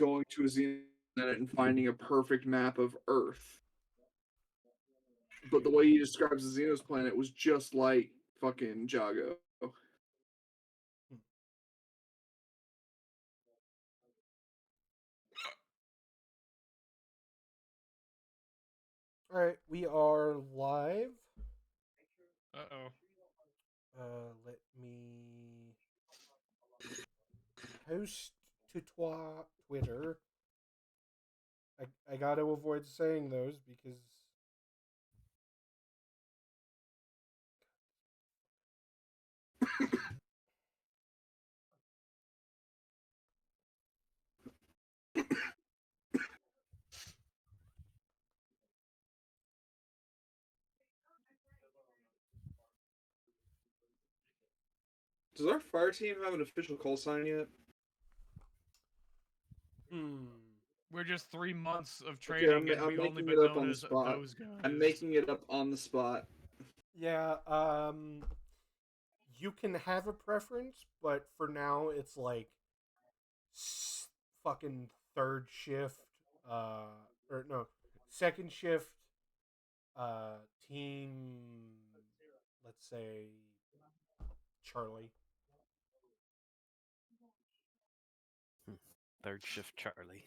going to a Xenos planet and finding a perfect map of Earth. But the way he describes the Xenos planet was just like fucking Jago. All right, we are live. Uh-oh. Let me post to Twitter. I got to avoid saying those because Does our fire team have an official call sign yet? We're just 3 months of Okay, training, and I'm we've only making been it up known on the as spot. those guys. I'm making it up on the spot. yeah, you can have a preference, but for now it's like fucking third shift, or no, second shift, team. Let's say Charlie. Third shift Charlie.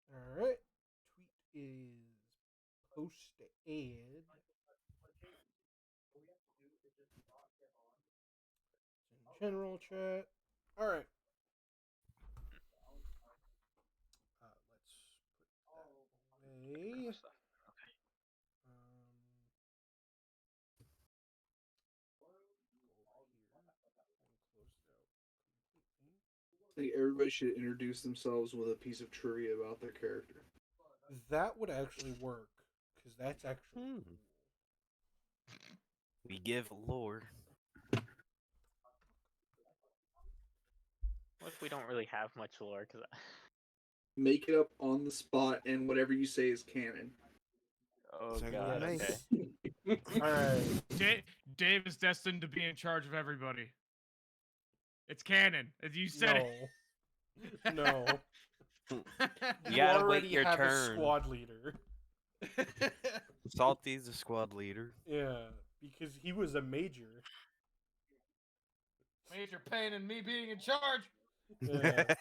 All right, tweet is posted. In general chat. All right. Let's put that away. I think everybody should introduce themselves with a piece of trivia about their character. That would actually work, because that's actually cool. We give lore. What if we don't really have much lore? Cause Make it up on the spot, and whatever you say is canon. oh Sounds god, nice. okay. All right. Dave is destined to be in charge of everybody. It's canon, as you said. No. You gotta already wait your have turn. a squad leader. Salty's the squad leader. Yeah, because he was a major. Major pain in me being in charge. Yeah.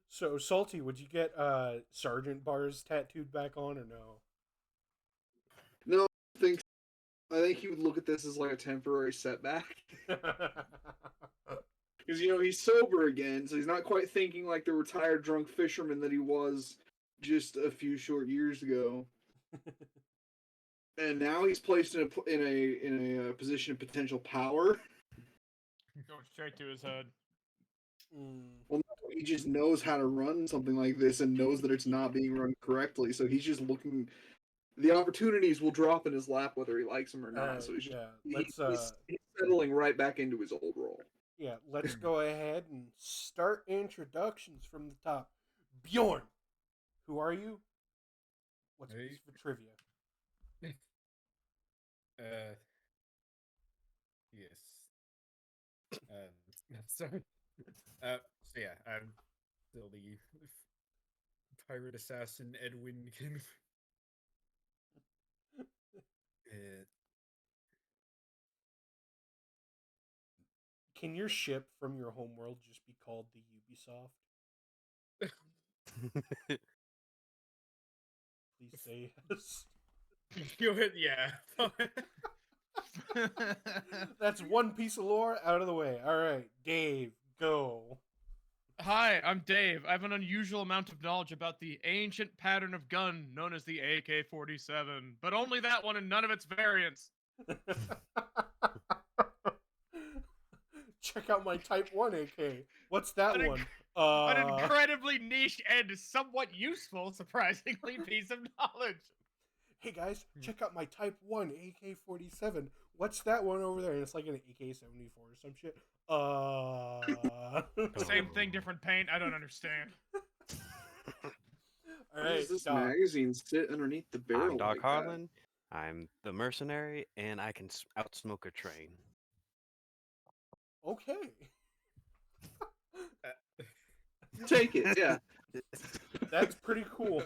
So, Salty, would you get Sergeant bars tattooed back on or no? No, I think he would look at this as like a temporary setback. Because, he's sober again, so he's not quite thinking like the retired drunk fisherman that he was just a few short years ago. And now he's placed in a position of potential power. Going straight to his head. Well, no, he just knows how to run something like this and knows that it's not being run correctly. So he's just looking. The opportunities will drop in his lap whether he likes them or not. So he's he's settling right back into his old role. Yeah, let's go ahead and start introductions from the top. Bjorn, who are you? What's a piece for trivia? Yes. Sorry. So yeah, I'm still the pirate assassin Edwin King. Can your ship from your homeworld just be called the Ubisoft? Please say yes. Go ahead, yeah. That's one piece of lore out of the way. All right, Dave, go. Hi, I'm Dave. I have an unusual amount of knowledge about the ancient pattern of gun known as the AK-47, but only that one and none of its variants. Check out my Type 1 AK. What's that one? An incredibly niche and somewhat useful, surprisingly, piece of knowledge. hey guys, check out my Type 1 AK-47. What's that one over there? And it's like an AK-74 or some shit. Same thing, different paint. I don't understand. All Why right, does this Doc. magazine sit underneath the barrel? I'm Doc like that? Harlan. I'm the mercenary, and I can outsmoke a train. Okay. Take it, yeah. That's pretty cool.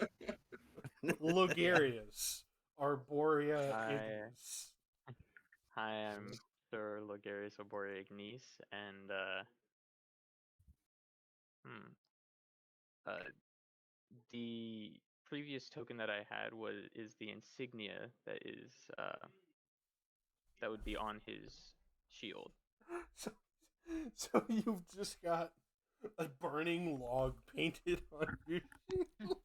Logarius. Arborea Hi. ignis. Hi, I'm Sir Logarius Arborea Ignis, and the previous token that I had is the insignia that would be on his shield. So you've just got a burning log painted on your shield.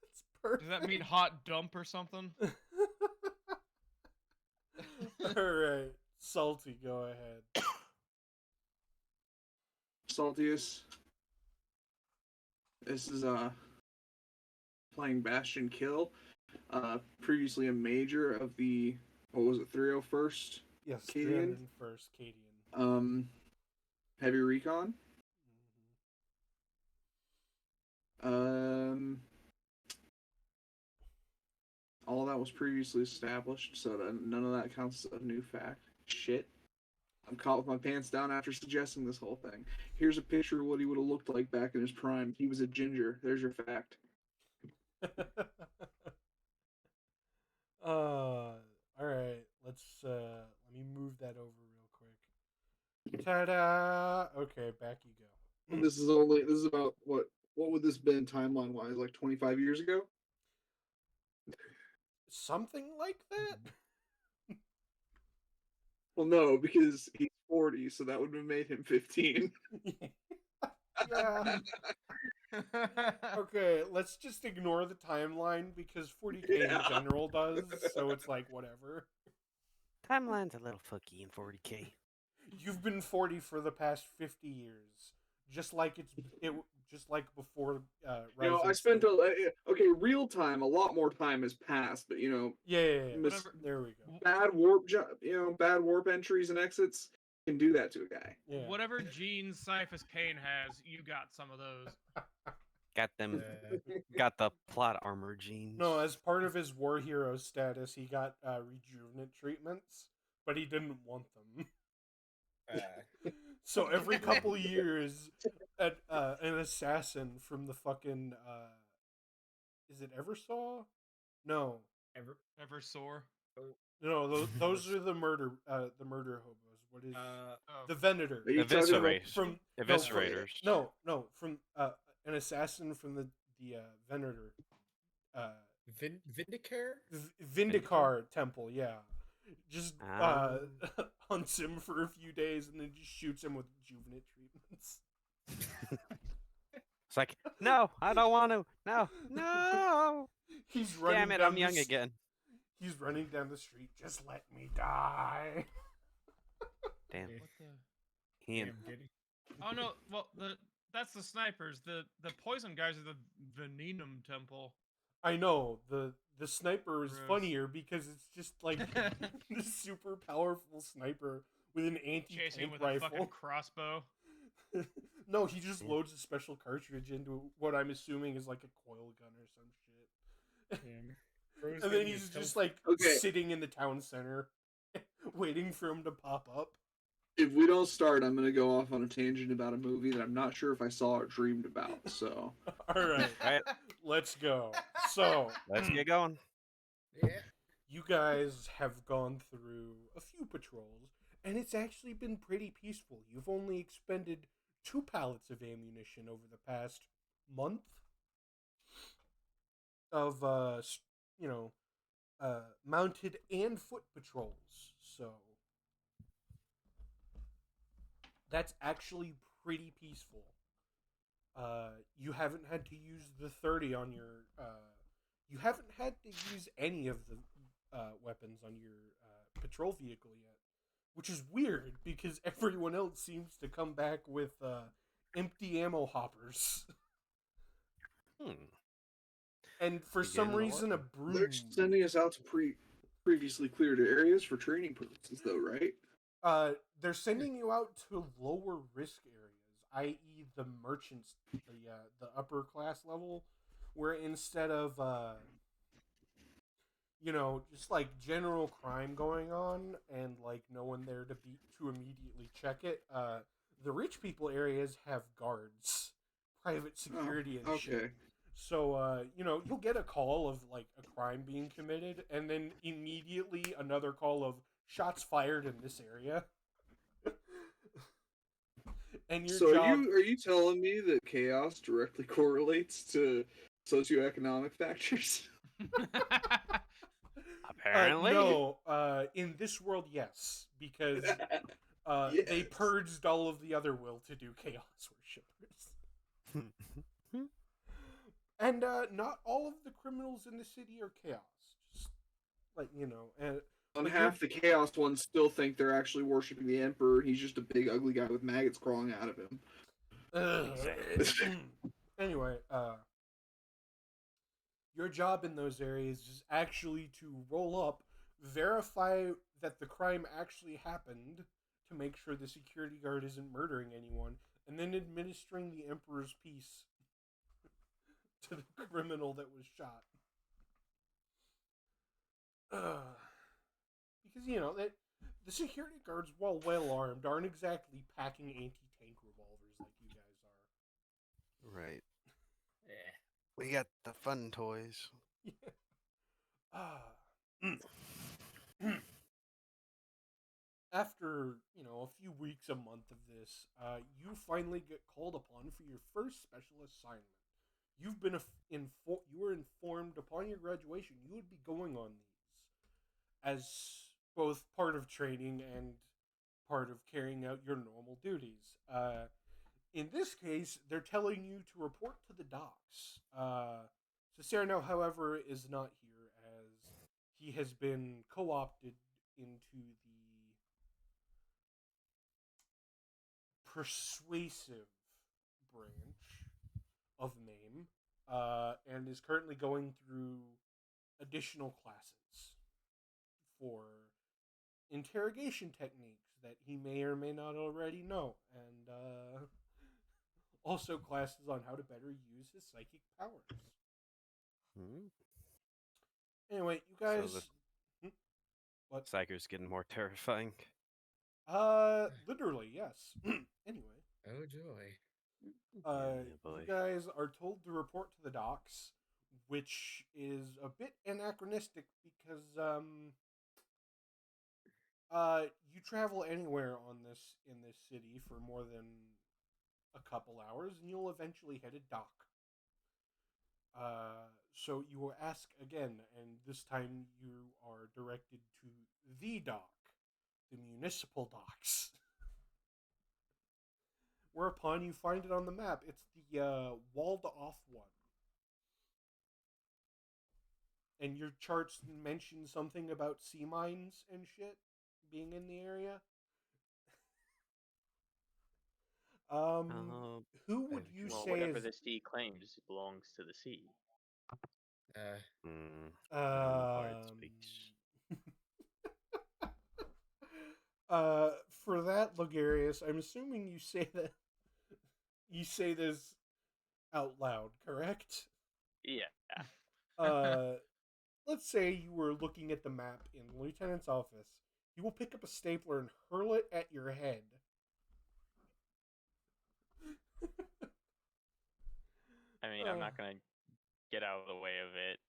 It's perfect. Does that mean hot dump or something? Alright. Salty, go ahead. Saltius. This is playing Bastion Kill. Previously a major of the 301st? Yes, Cadian? 301st Cadian. Heavy Recon. All that was previously established, so that none of that counts as a new fact. Shit. I'm caught with my pants down after suggesting this whole thing. Here's a picture of what he would have looked like back in his prime. He was a ginger. There's your fact. Alright, let me move that over real quick. Ta-da! Okay, back you go. This is about what would this been timeline wise, like 25 years ago? Something like that? Well, no, because he's 40, so that would have made him 15. Yeah. Okay, let's just ignore the timeline because 40K in general does, so it's like whatever. Timeline's a little fucky in 40K. You've been 40 for the past 50 years, just like just like before. I spent real time. A lot more time has passed, but Yeah. There we go. Bad warp entries and exits can do that to a guy. Yeah. Whatever genes Cyphus Kane has, you got some of those. Got them. Got the plot armor genes. No, as part of his war hero status, he got rejuvenant treatments, but he didn't want them. So every couple years, an assassin from the fucking is it Eversaw? No, Eversore. no, those are the murder hobos. What is the Venator? From Eviscerators. No, from an assassin from the Venator. Vindicar Temple, yeah. Just hunts him for a few days and then just shoots him with rejuvenant treatments. It's like, no, I don't want to. No. He's running. Damn it, I'm young again. He's running down the street. Just let me die. Damn. What the? Oh no! Well, that's the snipers. The poison guys are the Venenum Temple. I know the sniper is Gross. funnier because it's just like this super powerful sniper with an Chasing him anti-tank with rifle. a fucking crossbow. No, he just loads a special cartridge into what I'm assuming is like a coil gun or some shit. And then he's just like sitting in the town center, waiting for him to pop up. If we don't start, I'm going to go off on a tangent about a movie that I'm not sure if I saw or dreamed about. So, all right, let's go. So let's get going. Yeah. You guys have gone through a few patrols, and it's actually been pretty peaceful. You've only expended 2 pallets of ammunition over the past month of mounted and foot patrols. So that's actually pretty peaceful. You haven't had to use the 30 on your you haven't had to use any of the weapons on your patrol vehicle yet, which is weird because everyone else seems to come back with empty ammo hoppers. And for Begin some the reason, a lesson. They're broom. sending us out to previously cleared areas for training purposes, though, right? They're sending you out to lower risk areas, i.e., the merchants, the upper class level, where instead of just like general crime going on and like no one there to immediately check it, the rich people areas have guards, private security and shit. Okay. So you'll get a call of like a crime being committed, and then immediately another call of shots fired in this area. And your So job. are you telling me that chaos directly correlates to socioeconomic factors? Apparently. No, in this world, yes, because they Yes. purged all of the other will-to-do chaos worshippers. And not all of the criminals in the city are chaos. Just like and And but half the chaos ones still think they're actually worshiping the emperor. He's just a big ugly guy with maggots crawling out of him. Anyway, your job in those areas is actually to roll up, verify that the crime actually happened, to make sure the security guard isn't murdering anyone, and then administering the emperor's peace to the criminal that was shot. Because that the security guards, while well armed, aren't exactly packing anti-tank revolvers like you guys are. Right. Yeah. We got the fun toys. After a few weeks, a month of this, you finally get called upon for your first special assignment. You've been you were informed upon your graduation you would be going on these as both part of training and part of carrying out your normal duties. In this case, they're telling you to report to the docks. Cicerno, however, is not here as he has been co-opted into the persuasive branch of MAME, and is currently going through additional classes for interrogation techniques that he may or may not already know, and also classes on how to better use his psychic powers. Anyway, you guys. So What? Psyker's getting more terrifying. Literally, yes. Anyway. Oh joy. You guys are told to report to the docks, which is a bit anachronistic because you travel anywhere in this city for more than a couple hours, and you'll eventually hit a dock. So you will ask again, and this time you are directed to the dock, the municipal docks. Whereupon you find it on the map. It's the walled-off one. And your charts mention something about sea mines and shit being in the area. Who would you say whatever is... the sea claims belongs to the sea. For that, Logarius, I'm assuming you say this out loud, correct? Yeah. Let's say you were looking at the map in the lieutenant's office. You will pick up a stapler and hurl it at your head. I mean, I'm not gonna get out of the way of it.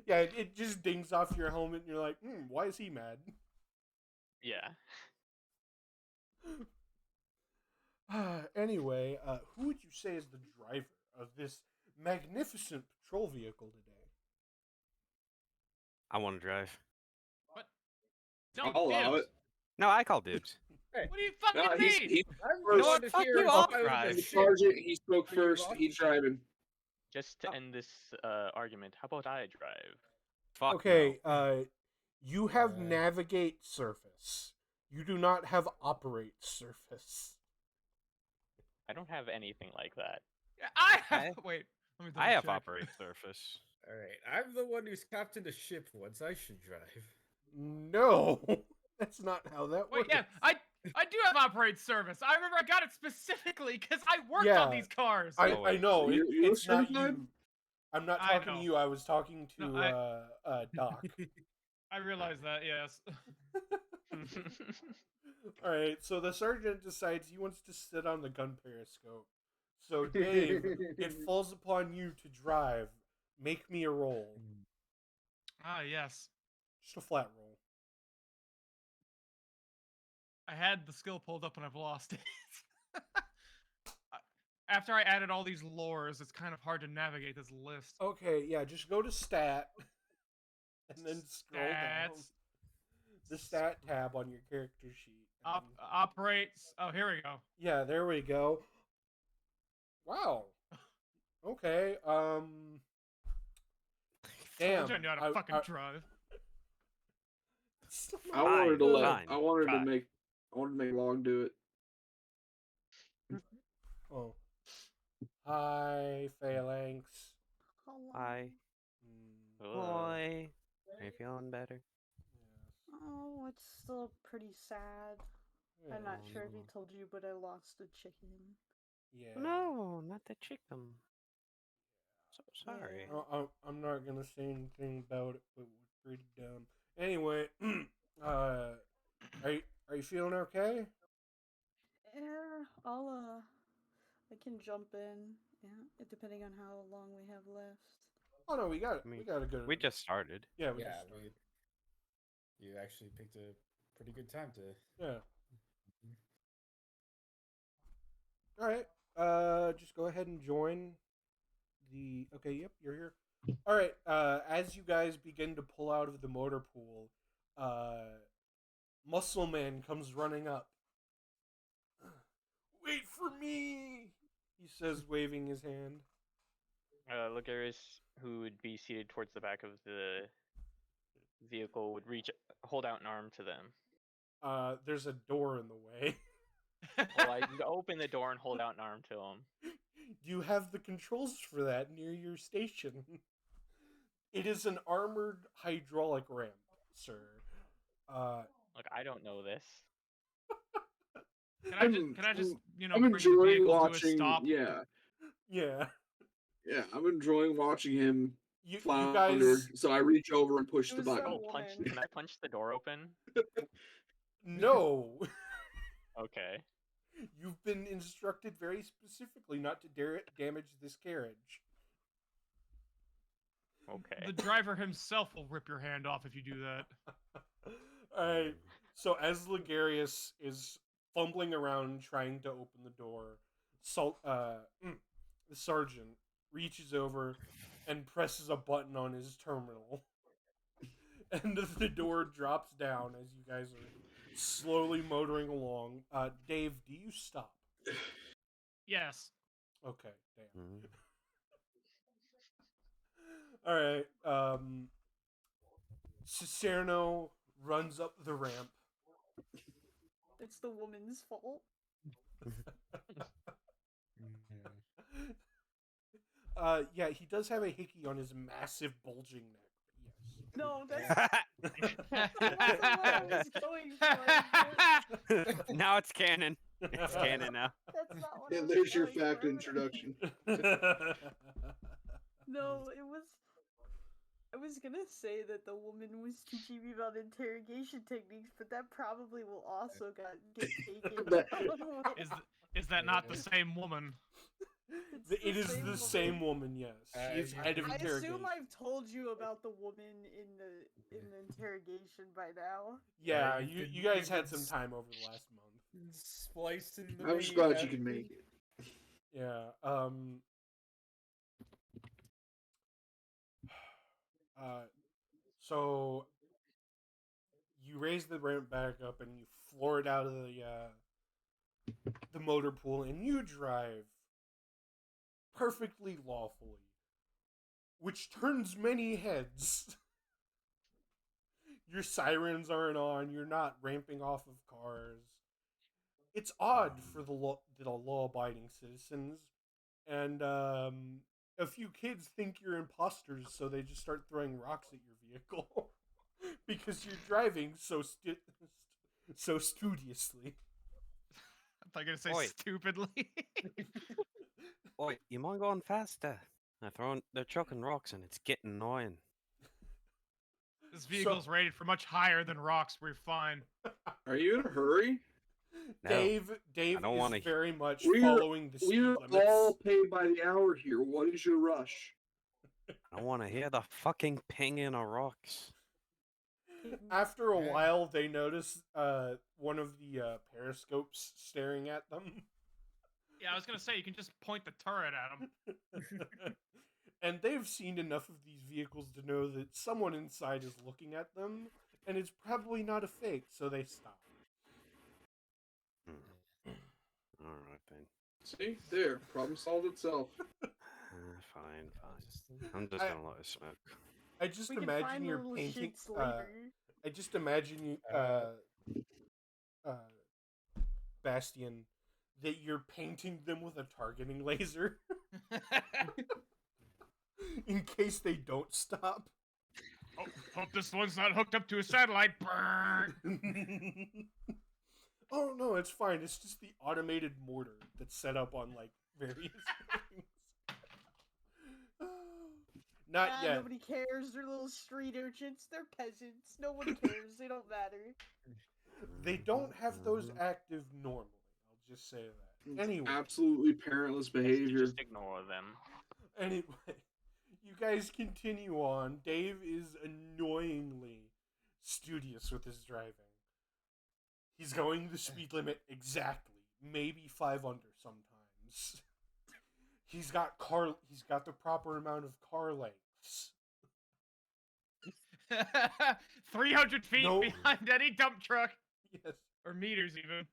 Yeah, it just dings off your helmet, and you're like, why is he mad? Yeah. Anyway, who would you say is the driver of this magnificent patrol vehicle today? I want to drive. What? No, I'll allow dibs. it. No, I call dibs. Hey, What do you fucking No, mean? he's I'm first. going to Fuck hear you, how I'll I was drive. gonna The shit. sergeant, he spoke Are you first. lost? He's driving. Just to end this argument, how about I drive? Fuck Okay, no. You have navigate surface. You do not have operate surface. I don't have anything like that. I have. Wait. Let me I have double check. operate surface. All right, I'm the one who's captained a ship once. I should drive. No, that's not how that Wait, works. yeah, I do have operate service. I remember I got it specifically because I worked Yeah, on these cars. I wait, know so you're it's not certified? you. I'm not I talking to know. you. I was talking to No, Doc. I realize that. Yes. All right, so the sergeant decides he wants to sit on the gun periscope. So Dave, it falls upon you to drive. Make me a roll, Ah, yes. just a flat roll. I had the skill pulled up and I've lost it. After I added all these lores, it's kind of hard to navigate this list. Okay, yeah, just go to stat, and then scroll down. Stats. The stat tab on your character sheet. and then- Operates. Oh, here we go. Yeah, there we go. Wow. Okay. Damn. Told you I knew how to fucking drive. I wanted to let. Fine, I wanted to fine. make. I wanted to make Log do it. Oh. Hi, Phalanx. Hi, Mm, boy. Are you feeling better? Oh, it's still pretty sad. I'm not yeah, sure if he told you, but I lost a chicken. Yeah. No, not the chicken. So sorry. I'm not gonna say anything about it, but we're pretty dumb. Anyway, are you feeling okay? Yeah, I can jump in. Yeah, depending on how long we have left. Oh no, we got I mean, we got a good. We just started. Yeah, we Yeah, just started. you actually picked a pretty good time to. Yeah. All right. Just go ahead and join the. Okay. Yep, you're here. All right. As you guys begin to pull out of the motor pool, Muscle Man comes running up. Wait for me, he says, waving his hand. Lugaris, who would be seated towards the back of the vehicle, would hold out an arm to them. There's a door in the way. Well, I open the door and hold out an arm to him. You have the controls for that near your station. It is an armored hydraulic ramp, sir. Look, I don't know this. Can I just I'm bring the enjoying vehicle to a watching. stop? Yeah, Yeah. I'm enjoying watching him You flounder. guys. So I reach over and push It the was that button. Oh, punch! woman. Can I punch the door open? No. Okay. You've been instructed very specifically not to damage this carriage. Okay. The driver himself will rip your hand off if you do that. Alright. So as Ligarius is fumbling around trying to open the door, the sergeant reaches over and presses a button on his terminal. And the door drops down as you guys are slowly motoring along. Dave, do you stop? Yes. Okay, damn. Mhm. All right. Cicerno runs up the ramp. It's the woman's fault. Yeah, he does have a hickey on his massive bulging neck. Yes. No, that wasn't what I was going for. Now it's canon. It's canon now. That's not what I And was there's your going fact for. introduction. No, it was. I was gonna say that the woman was teaching me about interrogation techniques, but that probably will also get taken That- down with. Is that not the same woman? It is the same woman, yes. She is head of I interrogation. assume I've told you about the woman in the interrogation by now. Yeah, Yeah, you guys had some time over the last month. Spliced in the I'm just meat, glad you haven't can we? make it. Yeah. So you raise the ramp back up and you floor it out of the motor pool, and you drive perfectly lawfully, which turns many heads. Your sirens aren't on. You're not ramping off of cars. It's odd for the law-abiding citizens, and a few kids think you're imposters, so they just start throwing rocks at your vehicle because you're driving so studiously. I'm not gonna say Oi. stupidly. Oi, you mind going faster? They're chucking rocks and it's getting annoying. This vehicle's rated for much higher than rocks. We're fine. Are you in a hurry? No, Dave I don't is wanna- very much We're- following the speed We're limits. all paid by the hour here. What is your rush? I don't want to hear the fucking pinging of rocks. After a while, they notice one of the periscopes staring at them. Yeah, I was gonna say you can just point the turret at them. And they've seen enough of these vehicles to know that someone inside is looking at them, and it's probably not a fake, so they stop. All right then. See? There. Problem solved itself. Fine. I'm just gonna let it smoke. I just We can imagine find you're little painting. shits later. I just imagine you, Bastian, that you're painting them with a targeting laser in case they don't stop. Oh, hope this one's not hooked up to a satellite. Burn. Oh no, it's fine. It's just the automated mortar that's set up on like various things. Not yet. Nobody cares. They're little street urchins. They're peasants. No one cares. They don't matter. They don't have those active normally. I'll just say that. It's Anyway, absolutely parentless behavior. Just ignore them. anyway, you guys continue on. Dave is annoyingly studious with his driving. He's going the speed limit exactly, maybe 5 under sometimes. He's got the proper amount of car lengths. 300 feet No. behind any dump truck. Yes. Or meters, even.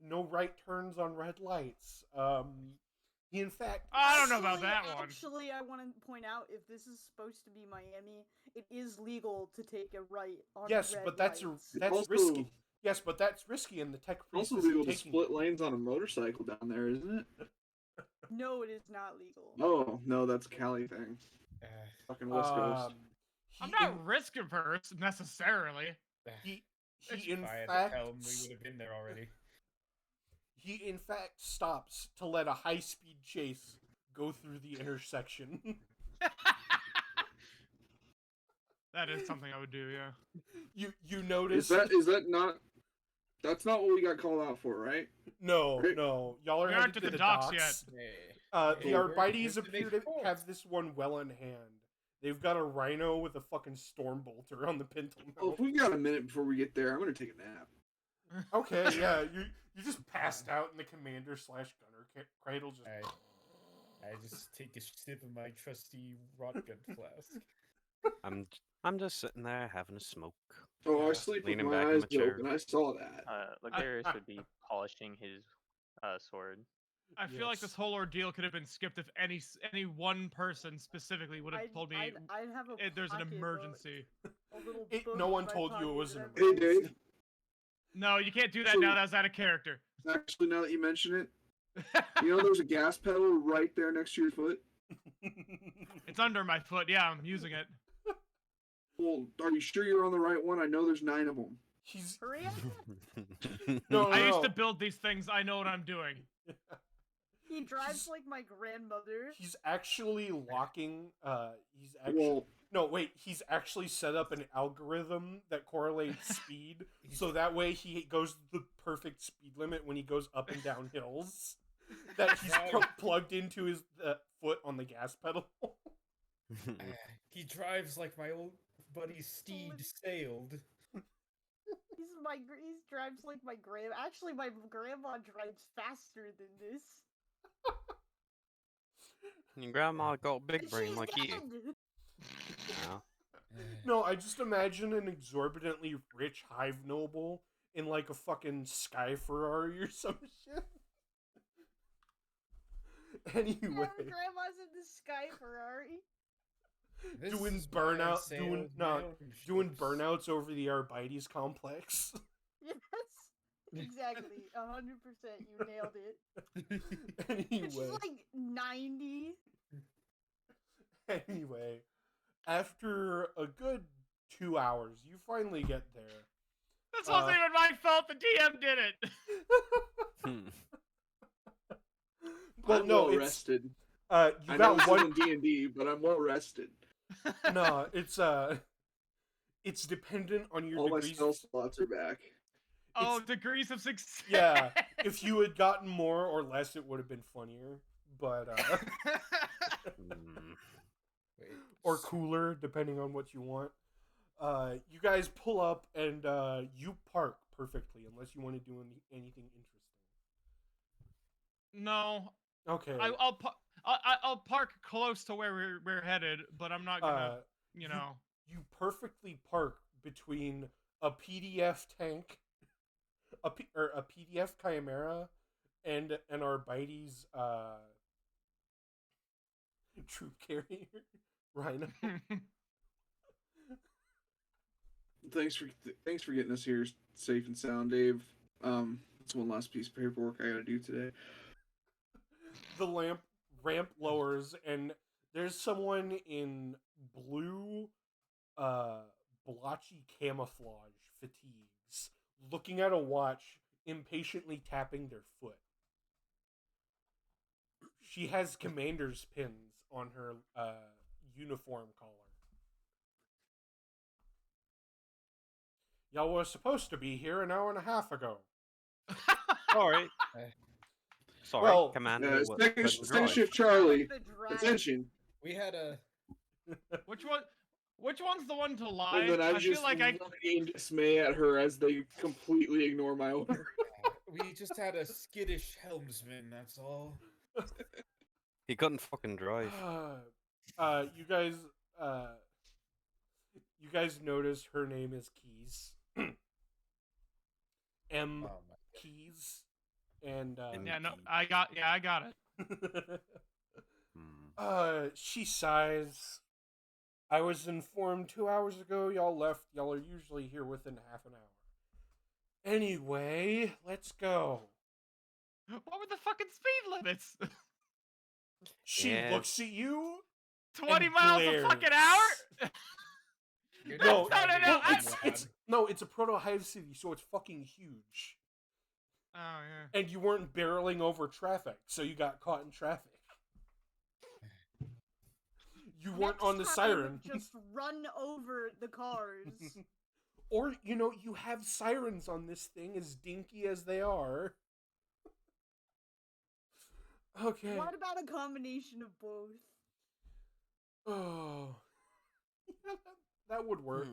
No right turns on red lights. He in fact. I don't know about that one. Actually, I want to point out, if this is supposed to be Miami, it is legal to take a right on Yes, red but that's lights. that's risky. Yes, but that's risky, and the tech priest Also isn't legal to taking split lanes on a motorcycle down there, isn't it? No, it is not legal. Oh, no, that's a Cali thing. Fucking West Coast. I'm not risk averse necessarily. He If in I had to fact tell him, we would have been there already. he in fact stops to let a high speed chase go through the intersection. That is something I would do, yeah. You notice Is that not? That's not what we got called out for, right? No, Right. no. Y'all are We headed aren't to at the the docks docks. Yeah. The Yeah, Arbites we're here to appear make to calls. have this one well in hand. They've got a rhino with a fucking storm bolter on the pintle Oh, if we got a minute before we get there, I'm gonna take a nap. Okay, yeah, you just passed out in the commander/gunner cradle. Just I just take a sip of my trusty rotgun flask. I'm just sitting there having a smoke. Oh, I sleep with Leaning my back in eyes my chair. open. I saw that. Luxurious would be polishing his sword. I feel like Yes. this whole ordeal could have been skipped if any one person specifically would have told me I'd have a there's an pocketbook, emergency. a little book No in one my told you it pocket was an that Hey, emergency. Dave. No, you can't do that So- now. That's out of character. Actually, now that you mention it, you know there's a gas pedal right there next to your foot? It's under my foot. Yeah, I'm using it. Well, are you sure you're on the right one? I know there's 9 of them. He's Hurry up! no, I used no. to build these things. I know what I'm doing. He drives like my grandmother. He's actually locking. He's actually Well, no wait. He's actually set up an algorithm that correlates speed, so that way he goes the perfect speed limit when he goes up and down hills. That he's plugged into his foot on the gas pedal. He drives like my old buddy Steed sailed. He drives like my grandma. Actually, my grandma drives faster than this. Your grandma got a big And brain she's like you. dead. Yeah. No, I just imagine an exorbitantly rich hive noble in like a fucking Sky Ferrari or some shit. Anyway, Yeah, my grandma's in the Sky Ferrari. This doing is why I burnout, sailed doing my no, own doing ships. burnouts over the Arbites complex. Yes. Exactly, 100%. You nailed it. Anyway, She's like 90. anyway, after a good 2 hours, you finally get there. This wasn't even my fault. The DM did it. Well, I'm no, well it's rested. you I know got this one. isn't D&D, but I'm well rested. No, it's dependent on your All my degrees. spell slots are back. Oh, degrees of success. Yeah, if you had gotten more or less, it would have been funnier. But Wait, or cooler, depending on what you want. You guys pull up and you park perfectly, unless you want to do anything interesting. No, Okay. I'll park close to where we're headed, but I'm not gonna, you know. You perfectly park between a PDF tank, a PDF Chimera, and an Arbites troop carrier Rhino. Thanks for getting us here safe and sound, Dave. That's one last piece of paperwork I gotta do today. The ramp lowers, and there's someone in blue blotchy camouflage fatigues looking at a watch, impatiently tapping their foot. She has commander's pins on her uniform collar. Y'all were supposed to be here an hour and a half ago. Sorry. Sorry, Well, Commander. Second shift Charlie. The drive. Attention. we had a. Which one's the one to lie? And then I I feel just like look in dismay at her as they completely ignore my order. We just had a skittish helmsman. That's all. He couldn't fucking drive. You guys notice her name is Keys. M. Oh my. Keys. And yeah, no, I got it. she sighs. I was informed 2 hours ago y'all left. Y'all are usually here within half an hour. Anyway, let's go. What were the fucking speed limits? She Yeah. looks at you. 20 and miles glares. a fucking hour? No, No, it's a proto hive city, so it's fucking huge. Oh yeah. And you weren't barreling over traffic, so you got caught in traffic. You weren't on the Next time, siren. Just run over the cars. Or, you have sirens on this thing, as dinky as they are. Okay. What about a combination of both? Oh. Yeah, that would work.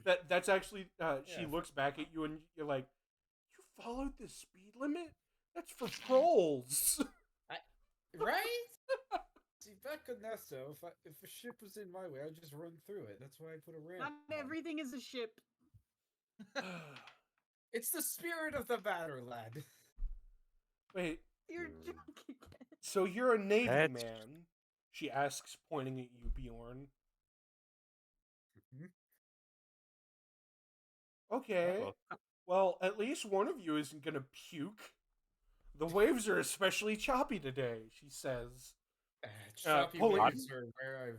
Yeah. That's actually, she Yeah. looks back at you and you're like, you followed the speed limit? That's for trolls. Right? See, back on Nessa, if a ship was in my way, I'd just run through it. That's why I put a ramp. Not on. everything is a ship. It's the spirit of the matter, lad. Wait, You're drunk again. so you're a Navy That's- man? She asks, pointing at you, Bjorn. Mhm. Okay. Uh-oh. Well, at least one of you isn't gonna puke. The waves are especially choppy today, she says. Choppy pulling- waves are where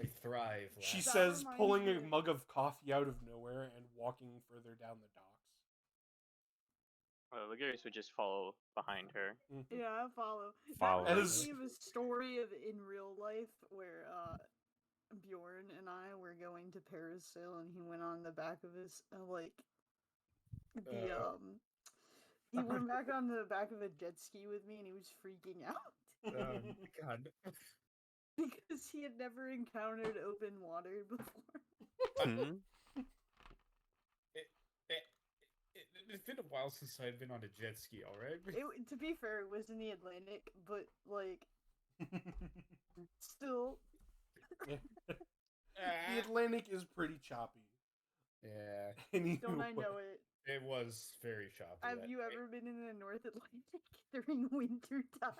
I thrive. Lad. She That says, reminds pulling me a of- mug of coffee out of nowhere and walking further down the docks. Ligurius would just follow behind her. Yeah, I follow. Follow. That reminds As- me of a story of in real life where Bjorn and I were going to Parasail and he went on the back of his he went back on the back of a jet ski with me and he was freaking out God. because he had never encountered open water before. Hmm? It's been a while since I've been on a jet ski, alright? To be fair, it was in the Atlantic, but still. The Atlantic is pretty choppy. Yeah, Don't I know it? it was very choppy. Have that you day. ever been in the North Atlantic during winter time?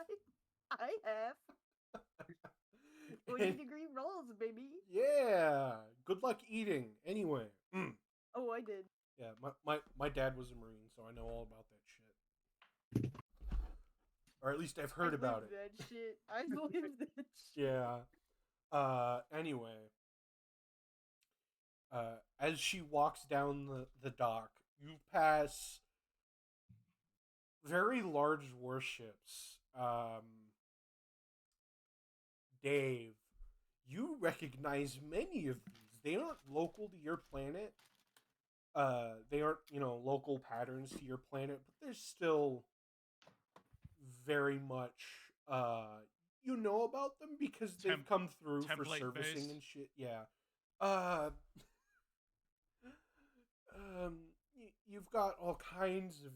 I have. 20-degree rolls, baby. Yeah. Good luck eating. Anyway. Oh, I did. Yeah, my dad was a Marine, so I know all about that shit. Or at least I've heard about it. That shit. I believe that shit. Yeah. Anyway. As she walks down the dock, you pass very large warships. Dave, you recognize many of these. They aren't local to your planet. They aren't, local patterns to your planet, but they're still very much, you know about them because they've come through for servicing template-based. and shit. Yeah. You've got all kinds of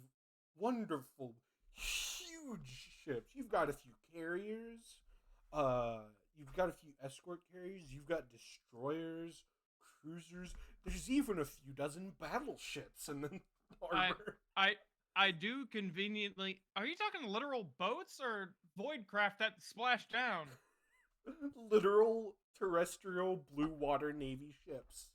wonderful, huge ships. You've got a few carriers. You've got a few escort carriers. You've got destroyers, cruisers. There's even a few dozen battleships in the harbor. I do conveniently. Are you talking literal boats or void craft that splash down? Literal terrestrial blue water navy ships.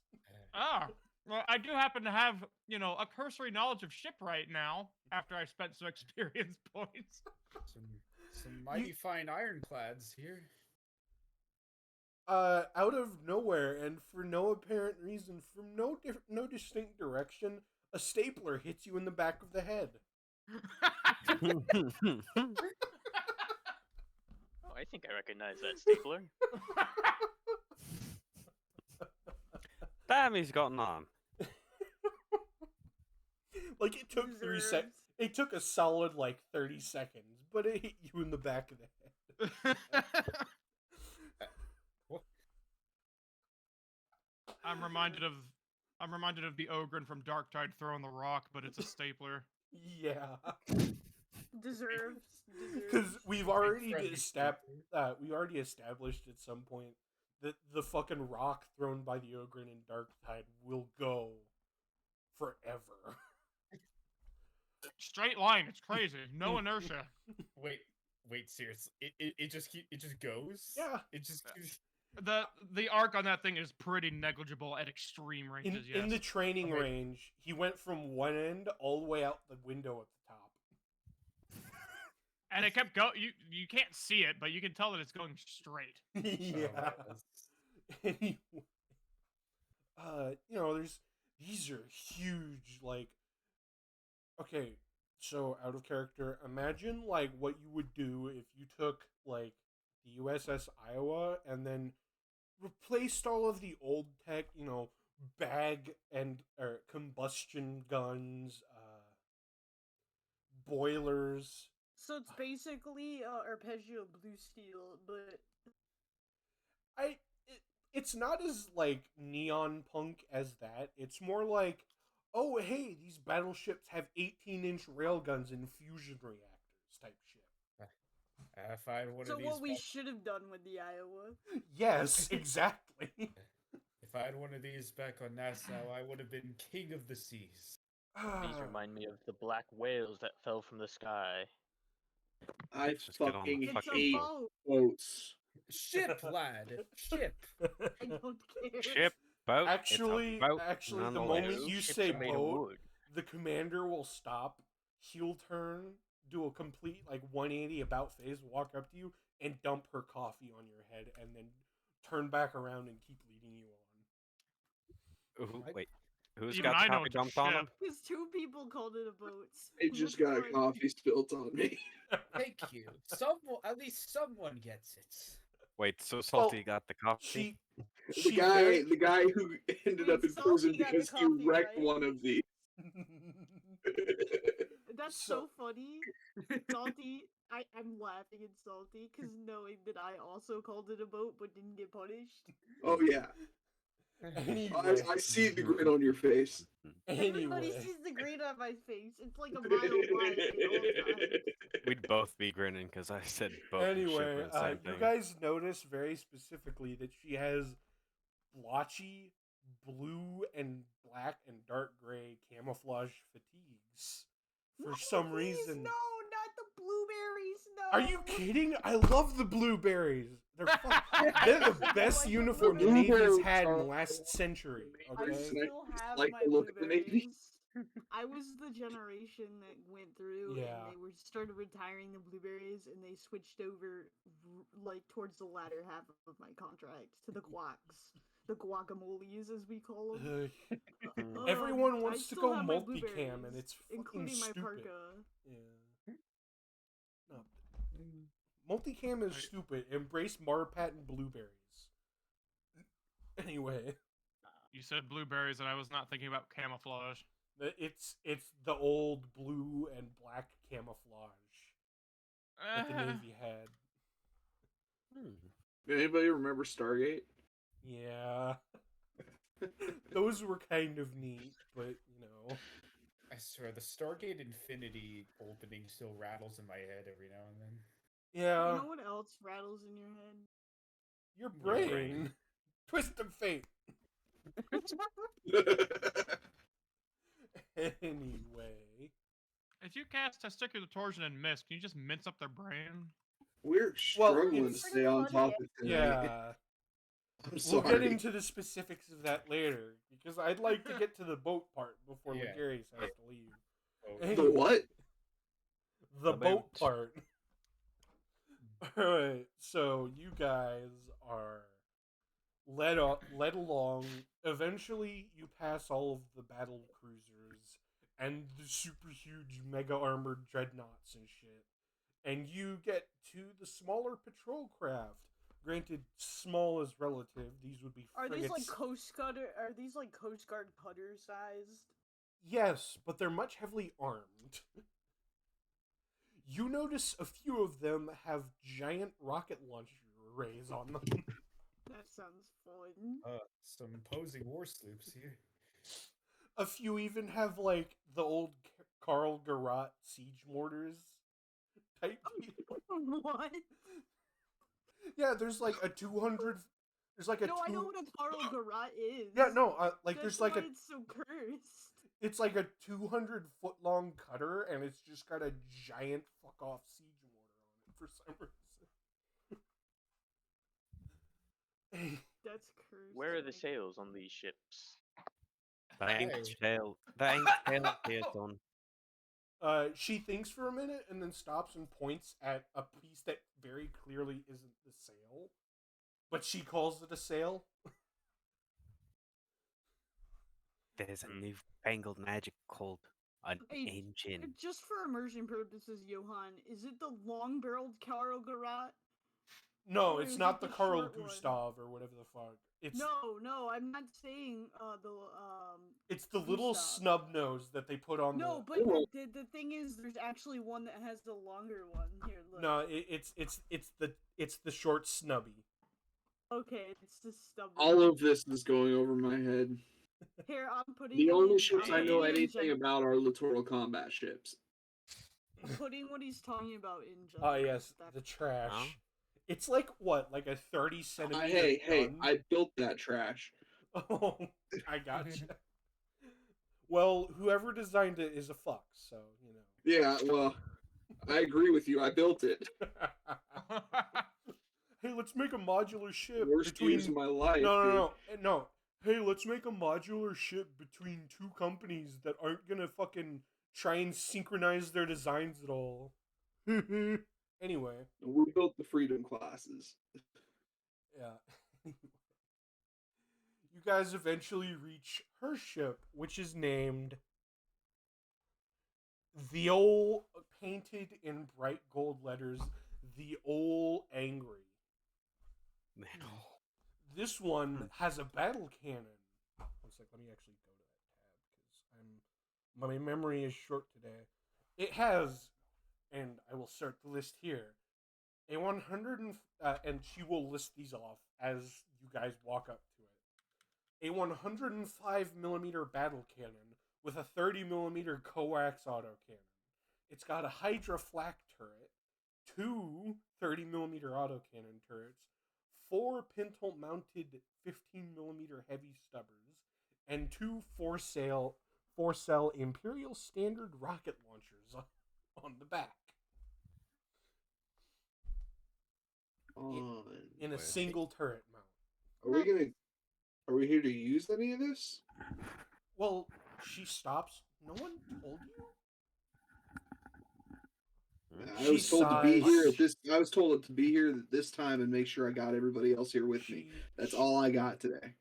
Ah, well, I do happen to have, a cursory knowledge of shipwright now after I spent some experience points. Some mighty fine ironclads here. Out of nowhere and for no apparent reason, from no distinct direction, a stapler hits you in the back of the head. Oh, I think I recognize that stapler. Damn, he's got an arm. Like, it took 3 seconds. It took a solid, 30 seconds, but it hit you in the back of the head. I'm reminded of the Ogren from Darktide throwing the rock, but it's a stapler. Yeah. Deserves. Because we've already established at some point that the fucking rock thrown by the Ogren in Darktide will go forever. Straight line, it's crazy. No inertia. Wait, seriously? It just goes? Yeah. It just keeps... The arc on that thing is pretty negligible at extreme ranges. In the training range, he went from one end all the way out the window at the top. And it kept going. You can't see it, but you can tell that it's going straight. Yeah. Anyway, these are huge. Okay, so out of character, imagine what you would do if you took the USS Iowa and then replaced all of the old tech, bag and combustion guns, boilers. So it's basically Arpeggio Blue Steel, but it's not as neon punk as that. It's more oh hey, these battleships have 18-inch railguns and fusion reactors type shit. If I had one so of these what we should have done with the Iowa. Yes, exactly. If I had one of these back on Nassau, I would have been king of the seas. These remind me of the black whales that fell from the sky. I Just get on fucking the hate boat. boats. Ship, lad. Ship. I don't care. Ship, boat. Actually, it's a boat, the moment you Ships say are made of boat, wood. the commander will stop, he'll turn, do a complete 180 about face, walk up to you, and dump her coffee on your head, and then turn back around and keep leading you on. Wait, who's Even got I know coffee it's a dumped on him? ship. Because 2 people called it a boat. I just got a coffee spilt on me. Thank you. At least someone gets it. Wait, so Salty got the coffee? She The guy who ended Wait, up in Salty prison got the because he coffee, wrecked right? one of these. That's so funny. Salty, I'm laughing at Salty because knowing that I also called it a boat but didn't get punished. Oh yeah. Anyway, I see the grin on your face. Everybody anyway. sees the grin on my face. It's like a mile wide at all times. We'd both be grinning because I said boat and ship Anyway, are the same you thing. guys notice very specifically that she has blotchy blue and black and dark gray camouflage fatigues for No, some please, reason. No, not the blueberries. No. Are you kidding? I love the blueberries. They're fun. They're the best Like uniform the blueberries Navy's had in are the last century. I Okay. still have Like my the look of the Navy. blueberries. I was the generation that went through Yeah. and they were started retiring the blueberries and they switched over like towards the latter half of my contract to the guacs, the guacamoles as we call them. Everyone wants I to still go have my multicam, and blueberries, it's fucking including my stupid. parka. Yeah. No. Multicam is stupid. Embrace Marpat and blueberries. Anyway, You said blueberries, and I was not thinking about camouflage. it's the old blue and black camouflage that the Navy had. Anybody remember Stargate? Yeah. Those were kind of neat, but I swear, the Stargate Infinity opening still rattles in my head every now and then. Yeah. You know what else rattles in your head? Your brain. brain. Twist of fate. Anyway. If you cast testicular torsion and miss, can you just mince up their brain? We're struggling to stay on topic tonight. Yeah. I'm We'll sorry. get into the specifics of that later, because I'd like to get to the boat part before Yeah. Legarius has to leave. Oh, The what? The The boat boat. part. Alright, so you guys are led along. Eventually, you pass all of the battle cruisers and the super huge mega armored dreadnoughts and shit. And you get to the smaller patrol craft. Granted, small is relative. These would be Are frigates. these like Coast Guard? Are these like Coast Guard cutter sized? Yes, but they're much heavily armed. You notice a few of them have giant rocket launcher arrays on them. That sounds fun. some imposing war sloops here. A few even have like the old Carl Garot siege mortars type. What? Yeah, there's like a 200. There's like a No, I know what a Carl Garot is. Yeah, no, like That's there's like why a. it's so cursed. It's like a 200-foot long cutter, and it's just got a giant fuck off siege mortar on it for some reason. That's cursed. Where are oh the my sails on these ships? That ain't Hey. tail. That ain't tail here, son. She thinks for a minute and then stops and points at a piece that very clearly isn't the sail, but she calls it a sail. There's a newfangled magic called an Hey, engine. Just for immersion purposes, Johan, is it the long-barreled Carl Garot? No, Or it's is not it the the Carl short one? Gustav or whatever the fuck. It's No, I'm not saying it's the little Gustav. snub nose that they put on No, the. but the thing is, there's actually one that has the longer one. Here, look. No, it's the short snubby. Okay, it's just stubborn. All of this is going over my head. Here, I'm putting. The it only in- ships I'm I know putting it in anything about are littoral combat ships. I'm putting what he's talking about in. Oh yes, That- the trash. Huh? It's like what, like a 30-centimeter Hey, gun? I built that trash. Oh, I gotcha. Well, whoever designed it is a fuck, so Yeah, well, I agree with you. I built it. Hey, let's make a modular ship Worst use of my life. No. Hey, let's make a modular ship between two companies that aren't gonna fucking try and synchronize their designs at all. Anyway. We built the Freedom classes. Yeah. You guys eventually reach her ship, which is named the Ol, painted in bright gold letters, the Ol Angry. Man, This one has a battle cannon. One sec, let me actually go to that tab because my memory is short today. It has, and I will start the list here. A 100 and she will list these off as you guys walk up to it. A 105mm battle cannon with a 30mm coax autocannon. It's got a Hydra flak turret, two 30mm autocannon turrets, 4 pintle mounted 15mm heavy stubbers, and 2 4-cell Imperial Standard rocket launchers on the back. In a single turret mount. Are we here to use any of this? Well, she stops, No one told you? I was told to be sighs. here at this. I was told to be here at this time and make sure I got everybody else here with me. That's all I got today.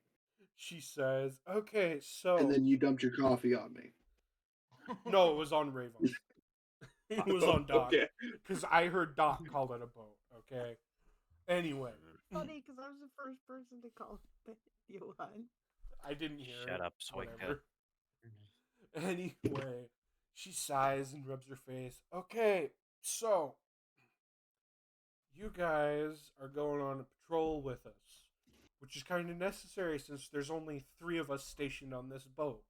She says, "Okay, so." And then you dumped your coffee on me. No, it was on Rayvon. It was on Doc. Okay. Because I heard Doc call it a boat. Okay. Anyway, Funny, because I was the first person to call it Johan. I didn't hear it. Shut up, Swinka. Whatever. Anyway, she sighs and rubs her face. Okay, so you guys are going on a patrol with us, which is kind of necessary since there's only 3 of us stationed on this boat.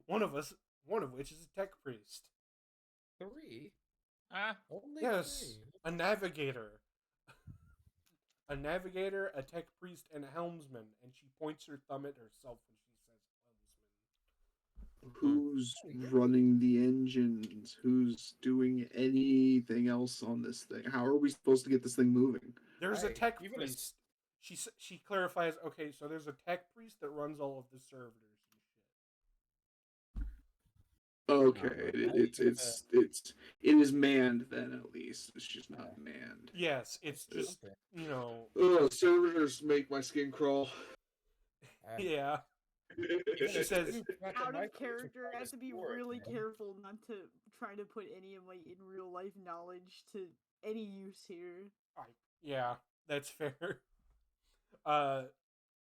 One of which is a tech priest. 3? Only Yes, 3? a navigator. A navigator, a tech priest, and a helmsman. And she points her thumb at herself when she says helmsman. Who's running the engines? Who's doing anything else on this thing? How are we supposed to get this thing moving? There's a Right, tech even as- priest. She clarifies. Okay, so there's a tech priest that runs all of the servitors and shit. Okay, it is manned then at least. It's just not manned. Yes, it's just Okay. you know. Servitors make my skin crawl. Yeah. Even She as says, two back in Out my of place, character, I have to be sport, really man. careful not to try to put any of my in real life knowledge to any use here. Yeah, that's fair.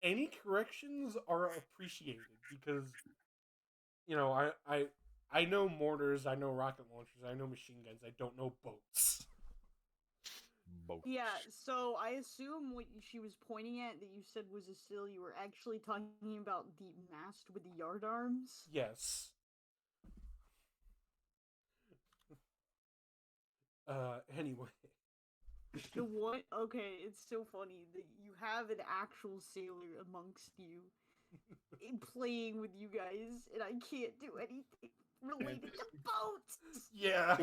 Any corrections are appreciated because you know I know mortars, I know rocket launchers, I know machine guns. I don't know boats. Yeah, so I assume what she was pointing at that you said was a sill, you were actually talking about the mast with the yardarms? Yes. Anyway. The what? Okay, it's so funny that you have an actual sailor amongst you playing with you guys, and I can't do anything related to boats! Yeah.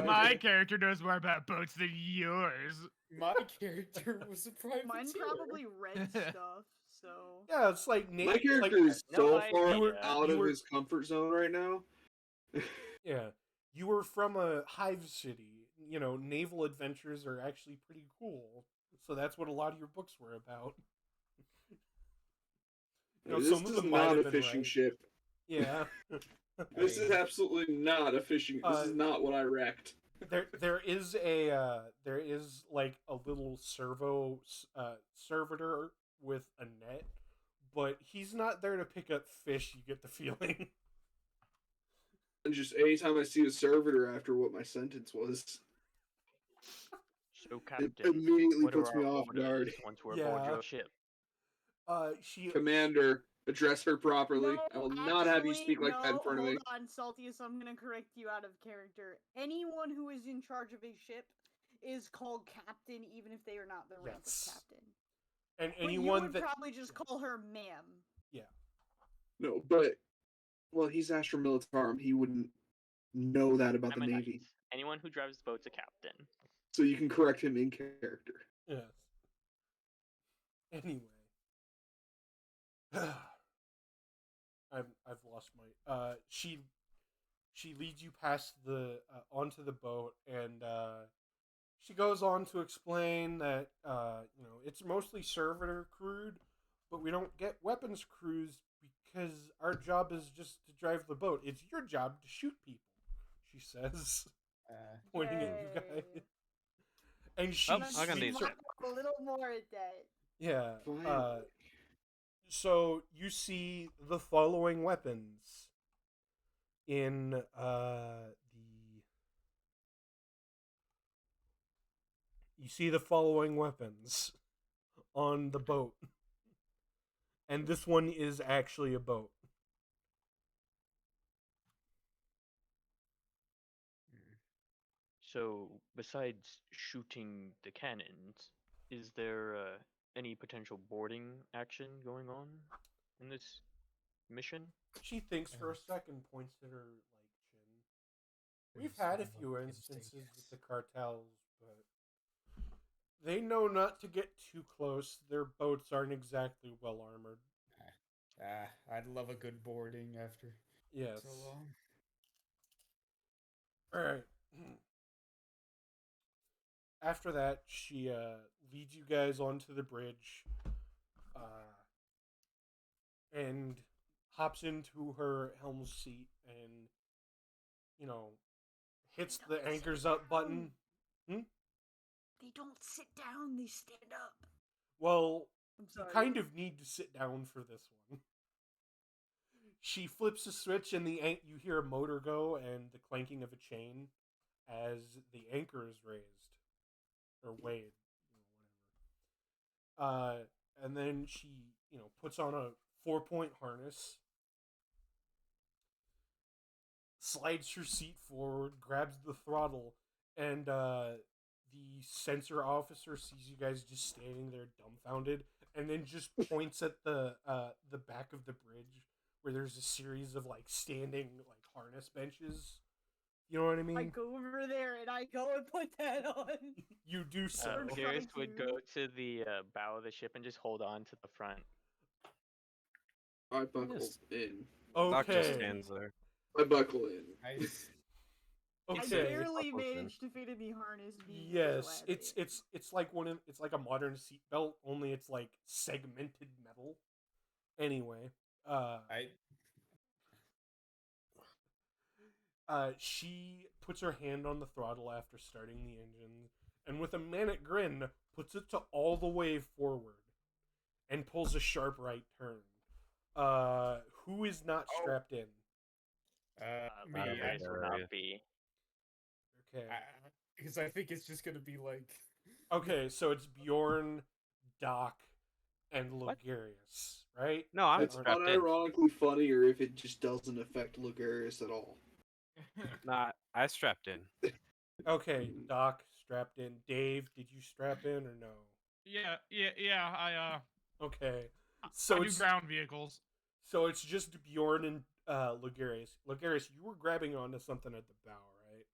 My character knows more about boats than yours. My character was a privateer. Mine probably read stuff, so... Yeah, it's like Nate. My character like, is so No far idea. out You of were- his comfort zone right now. Yeah. You were from a hive city. You know, naval adventures are actually pretty cool. So that's what a lot of your books were about. You know, This some of is them might not have a been fishing right. ship. Yeah. This is absolutely not a fishing. This is not what I wrecked. there is like a little servitor with a net, but he's not there to pick up fish. You get the feeling. And just anytime I see a servitor after what my sentence was, So, it Captain, immediately what puts are me our off guard. orders once we're aboard Yeah. your ship? She Commander, address her properly. No, I will not have you actually, speak like that in front of me. Hold on, Saltius, I'm gonna correct you out of character. Anyone who is in charge of a ship is called captain, even if they are not the rank Yes. of captain. and But you anyone would that probably just call her ma'am. No, but well, he's Astro Militarum. He wouldn't know that about the I'm a Navy. knight. Anyone who drives the boat's a captain. So you can correct him in character. yes. Anyway, I've lost my she leads you past the onto the boat and she goes on to explain that you know it's mostly servitor crewed, but we don't get weapons crews because our job is just to drive the boat. It's your job to shoot people, she says, pointing at you guys. Yay. And she Oh, I can speaks do her- A little more at that. yeah. Finally. So you see the following weapons in you see the following weapons on the boat. And this one is actually a boat. So, besides shooting the cannons, is there any potential boarding action going on in this mission? She thinks for a second, points at her like chin. We've had a few instances with the cartels, but they know not to get too close. Their boats aren't exactly well armored. I'd love a good boarding after Yes. So long. All right. After that, she leads you guys onto the bridge, and hops into her helm seat, and hits They the don't anchors sit up button. down. They don't sit down, they stand up. Well, I'm you sorry. kind of need to sit down for this one. She flips a switch, and you hear a motor go and the clanking of a chain as the anchor is raised or weighed, whatever. And then she, puts on a 4-point harness, slides her seat forward, grabs the throttle, and the sensor officer sees you guys just standing there dumbfounded, and then just points at the back of the bridge where there's a series of like standing like harness benches. You know what I mean? I go over there and I go and put that on. You do so. Darius try would to. go to the bow of the ship and just hold on to the front. I buckle Yes. in. Doc just Okay. stands there. I buckle in. Nice. I Okay. barely buckles in. managed to fit in the harness. Being Yes, so it's like it's like a modern seatbelt, only it's like segmented metal. Anyway, she puts her hand on the throttle after starting the engine, and with a manic grin, puts it to all the way forward, and pulls a sharp right turn. Who is not strapped in? Me. Darius would not be. Okay. Because I think it's just gonna be like. Okay, so it's Bjorn, Doc, and What? Logarius, right? No, I'm It's strapped in. unironically funnier if it just doesn't affect Lugarius at all. Nah, I strapped in. Okay, Doc strapped in. Dave, did you strap in or no? Yeah. Okay, I so do it's ground vehicles. so it's just Bjorn and Logarius. Logarius, you were grabbing onto something at the bow, right?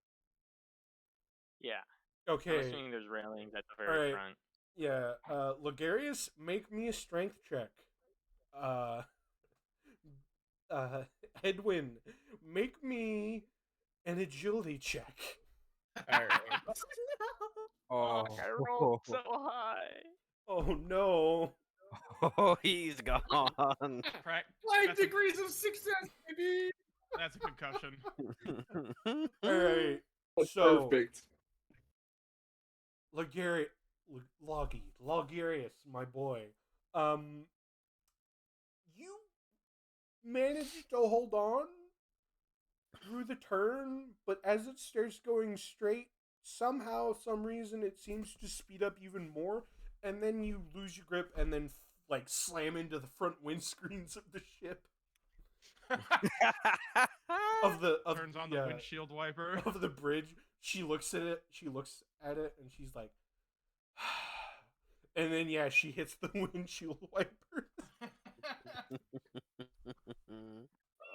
Yeah. I'm Okay. assuming there's railings at the All very right. front. Yeah. Logarius, make me a strength check. Uh, Edwin, make me an agility check. Alright. Oh, I rolled so high. Oh no. oh, he's gone. 5 degrees of success, baby! That's a concussion. All right. That's So perfect. Logarius, my boy. You managed to hold on through the turn, but as it starts going straight, somehow, some reason, it seems to speed up even more, and then you lose your grip and then like slam into the front windscreens of the ship. Turns on the windshield wiper. Of the bridge. She looks at it, and she's like, and then she hits the windshield wiper.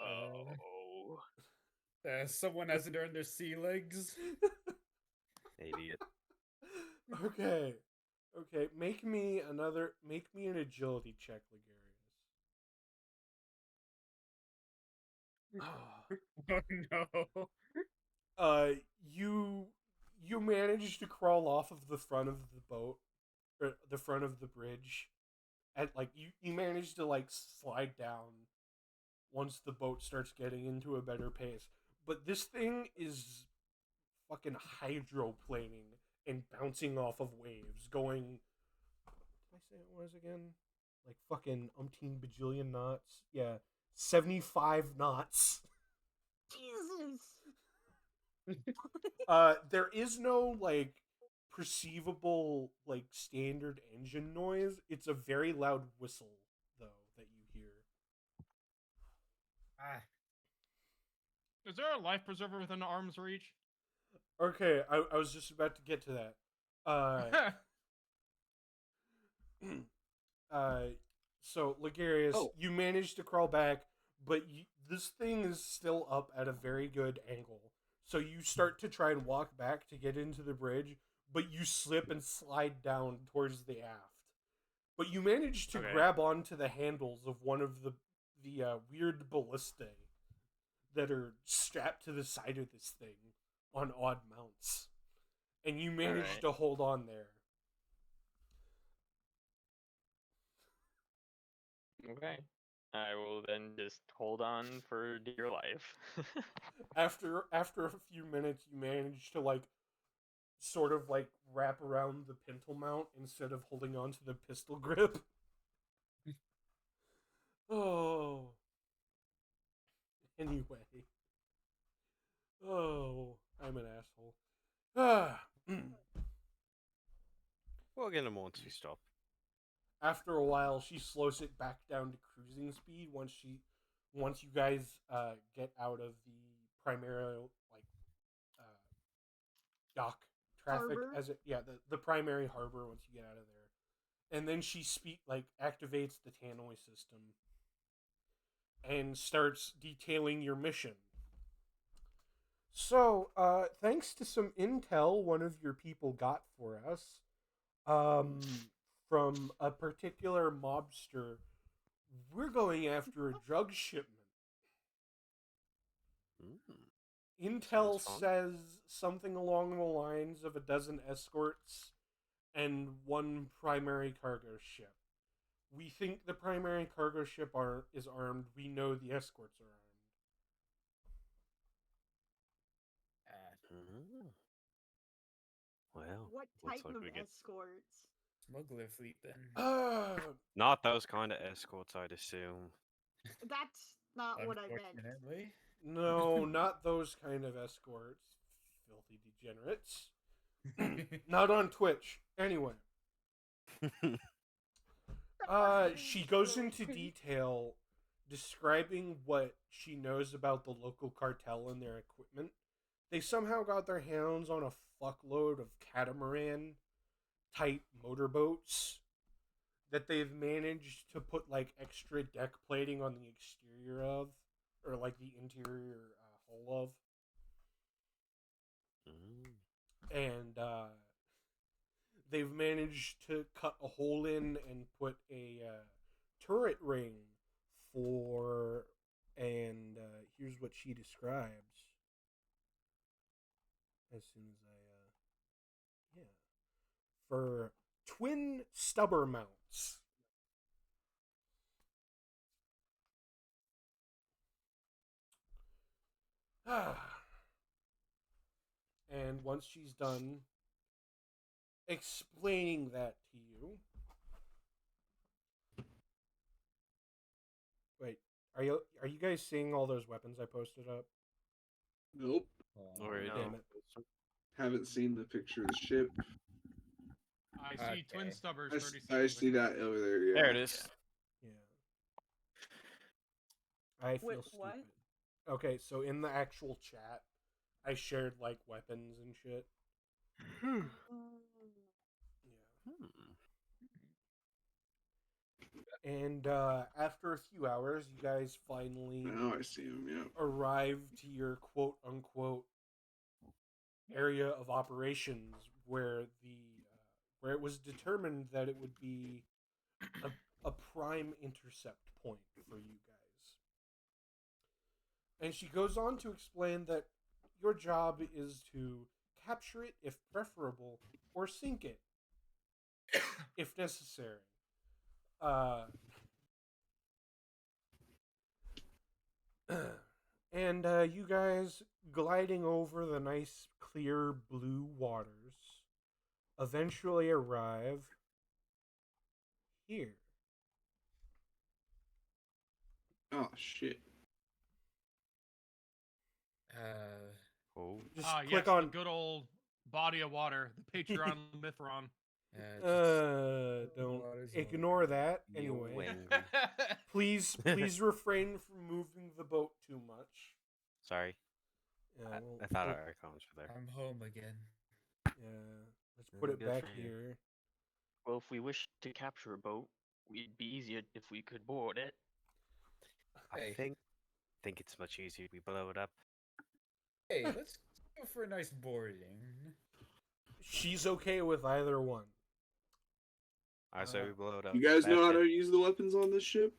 Oh. Someone hasn't earned their sea legs. Idiot. Okay, make me an agility check, Logarius. Oh no. You managed to crawl off of the front of the boat, or the front of the bridge, and like you managed to like slide down once the boat starts getting into a better pace. But this thing is fucking hydroplaning and bouncing off of waves, going. What did I say it was again? Like fucking umpteen bajillion knots. Yeah, 75 knots. Jesus. There is no like perceivable like standard engine noise. It's a very loud whistle though that you hear. Is there a life preserver within arm's reach? Okay, I was just about to get to that. So Logarius, you managed to crawl back, but this thing is still up at a very good angle. So you start to try and walk back to get into the bridge, but you slip and slide down towards the aft. But you manage to grab onto the handles of one of the weird ballistae that are strapped to the side of this thing on odd mounts. And you manage Alright. to hold on there. Okay. I will then just hold on for dear life. After a few minutes, you manage to like sort of like wrap around the pintle mount instead of holding on to the pistol grip. Oh. Anyway. Oh, I'm an asshole. Ah. We'll get him once we stop. After a while, she slows it back down to cruising speed once you guys get out of the primary dock traffic Harbor? the primary harbor once you get out of there. And then she activates the tannoy system and starts detailing your mission. So, thanks to some intel one of your people got for us, from a particular mobster, we're going after a drug shipment. Intel Sounds fun. says something along the lines of a dozen escorts and one primary cargo ship. We think the primary cargo ship is armed. We know the escorts are armed. Well, What looks type like of we get escorts? Smuggler fleet then. not those kind of escorts, I'd assume. That's not what I meant. Unfortunately. No, not those kind of escorts. Filthy degenerates. Not on Twitch. Anyway. She goes into detail describing what she knows about the local cartel and their equipment. They somehow got their hands on a fuckload of catamaran type motorboats that they've managed to put like extra deck plating on the exterior of, or like the interior hull of. And they've managed to cut a hole in and put a turret ring for, and here's what she describes. As soon as for twin stubber mounts. And once she's done explaining that to you, wait, are you guys seeing all those weapons I posted up? Nope. Already. Damn it. Haven't seen the picture of the ship. I see twin stubbers. I 37 see that over there. Yeah. There it is. Yeah. I feel stupid. What? Okay, so in the actual chat, I shared like weapons and shit. Yeah. And after a few hours, you guys finally Now I see him. Yeah. arrive to your quote unquote area of operations where where it was determined that it would be a prime intercept point for you guys. And she goes on to explain that your job is to capture it if preferable, or sink it if necessary. And you guys gliding over the nice clear blue waters eventually arrive here. Oh shit. Just yes, click on the good old body of water, the Patreon Mithron. don't ignore that anyway. Please refrain from moving the boat too much. Sorry. Yeah, I thought our icons were there. I'm home again. Yeah, let's put it Good back for you. here. Well, if we wish to capture a boat, it'd be easier if we could board it. I think it's much easier if we blow it up. Hey, let's go for a nice boarding. She's okay with either one. I say we blow it up. You guys know That's how it. to use the weapons on this ship?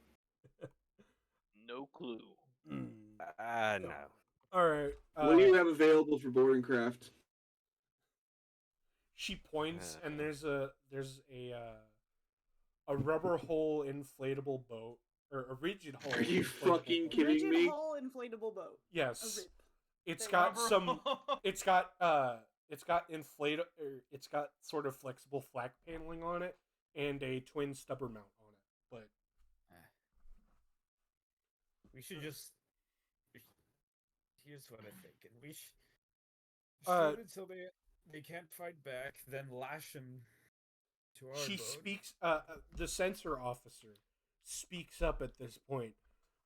No clue. No. All right. What do you have available for boarding craft? She points, and there's a rubber hull inflatable boat, or a rigid hull. Are you inflatable fucking boat. kidding Rigid me? hull inflatable boat. A Yes. rip. It's They got Rubber some. hole. It's got sort of flexible flak paneling on it, and a twin stubber mount on it. But We should just. Here's what I'm thinking. We should Uh, shoot until they can't fight back, then lash them to our she boat. speaks. The sensor officer speaks up at this point.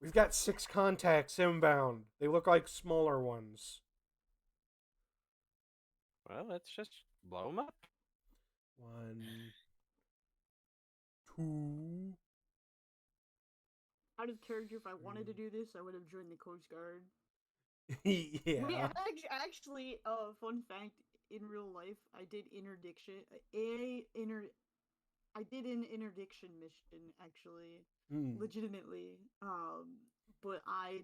We've got 6 contacts inbound. They look like smaller ones. Well, let's just blow them up. 1, 2. Out of character, if I wanted to do this, I would have joined the Coast Guard. Yeah. Wait, actually, fun fact: in real life, I did interdiction. I did an interdiction mission actually, Hmm. legitimately. But I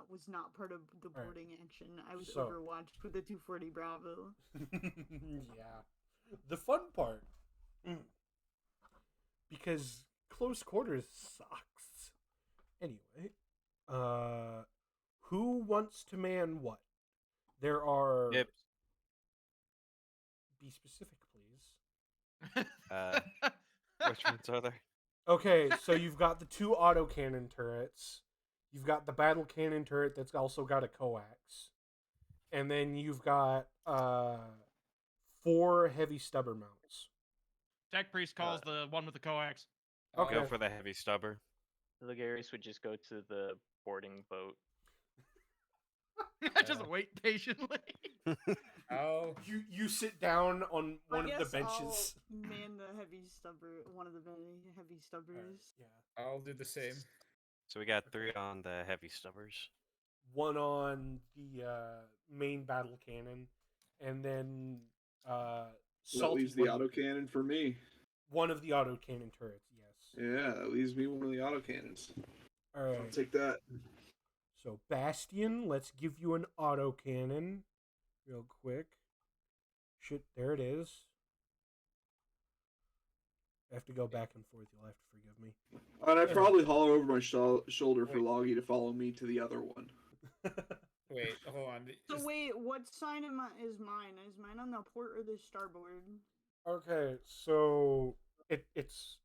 was not part of the Right. boarding action. I was So- overwatched with the 240 Bravo. Yeah. The fun part. Because close quarters sucks. Anyway, who wants to man what? There are. Yep. Be specific, please. Which ones are there? Okay, so you've got the 2 autocannon turrets. You've got the battle cannon turret that's also got a coax. And then you've got 4 heavy stubber mounts. Tech Priest calls the one with the coax. Okay. Go for the heavy stubber. Ligarius would just go to the boarding boat. Just wait patiently. I'll You sit down on one I of the guess benches. I'll man the heavy stubber, one of the heavy stubbers. Yeah. I'll do the same. So we got 3 on the heavy stubbers. 1 on the main battle cannon, and then That Salty leaves the autocannon for me. 1 of the autocannon turrets. Yes. Yeah, that leaves me one of the autocannons. All I'll right. take that. So Bastion, let's give you an autocannon, real quick. Shit, there it is. I have to go back and forth. You'll have to forgive me. And I probably holler over my shoulder for Loggy to follow me to the other one. Wait, hold on. So Just- wait, what sign is mine? Is mine on the port or the starboard? Okay, so it's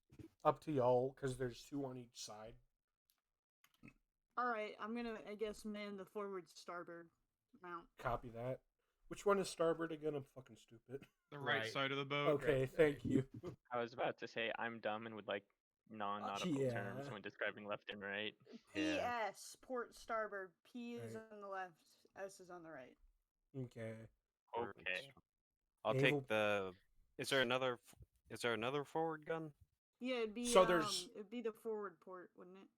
up to y'all because there's 2 on each side. Alright, I'm gonna, I guess, man the forward starboard mount. Copy that. Which one is starboard again? I'm fucking stupid. The right Right. side of the boat. Okay, thank you. I was about to say I'm dumb and would like non-nautical terms Yeah. when describing left and right. Yeah. PS, port starboard. P is Right. on the left, S is on the right. Okay. Okay. I'll Naval- take the. Is there another forward gun? Yeah, it'd be, So there's- it'd be the forward port, wouldn't it?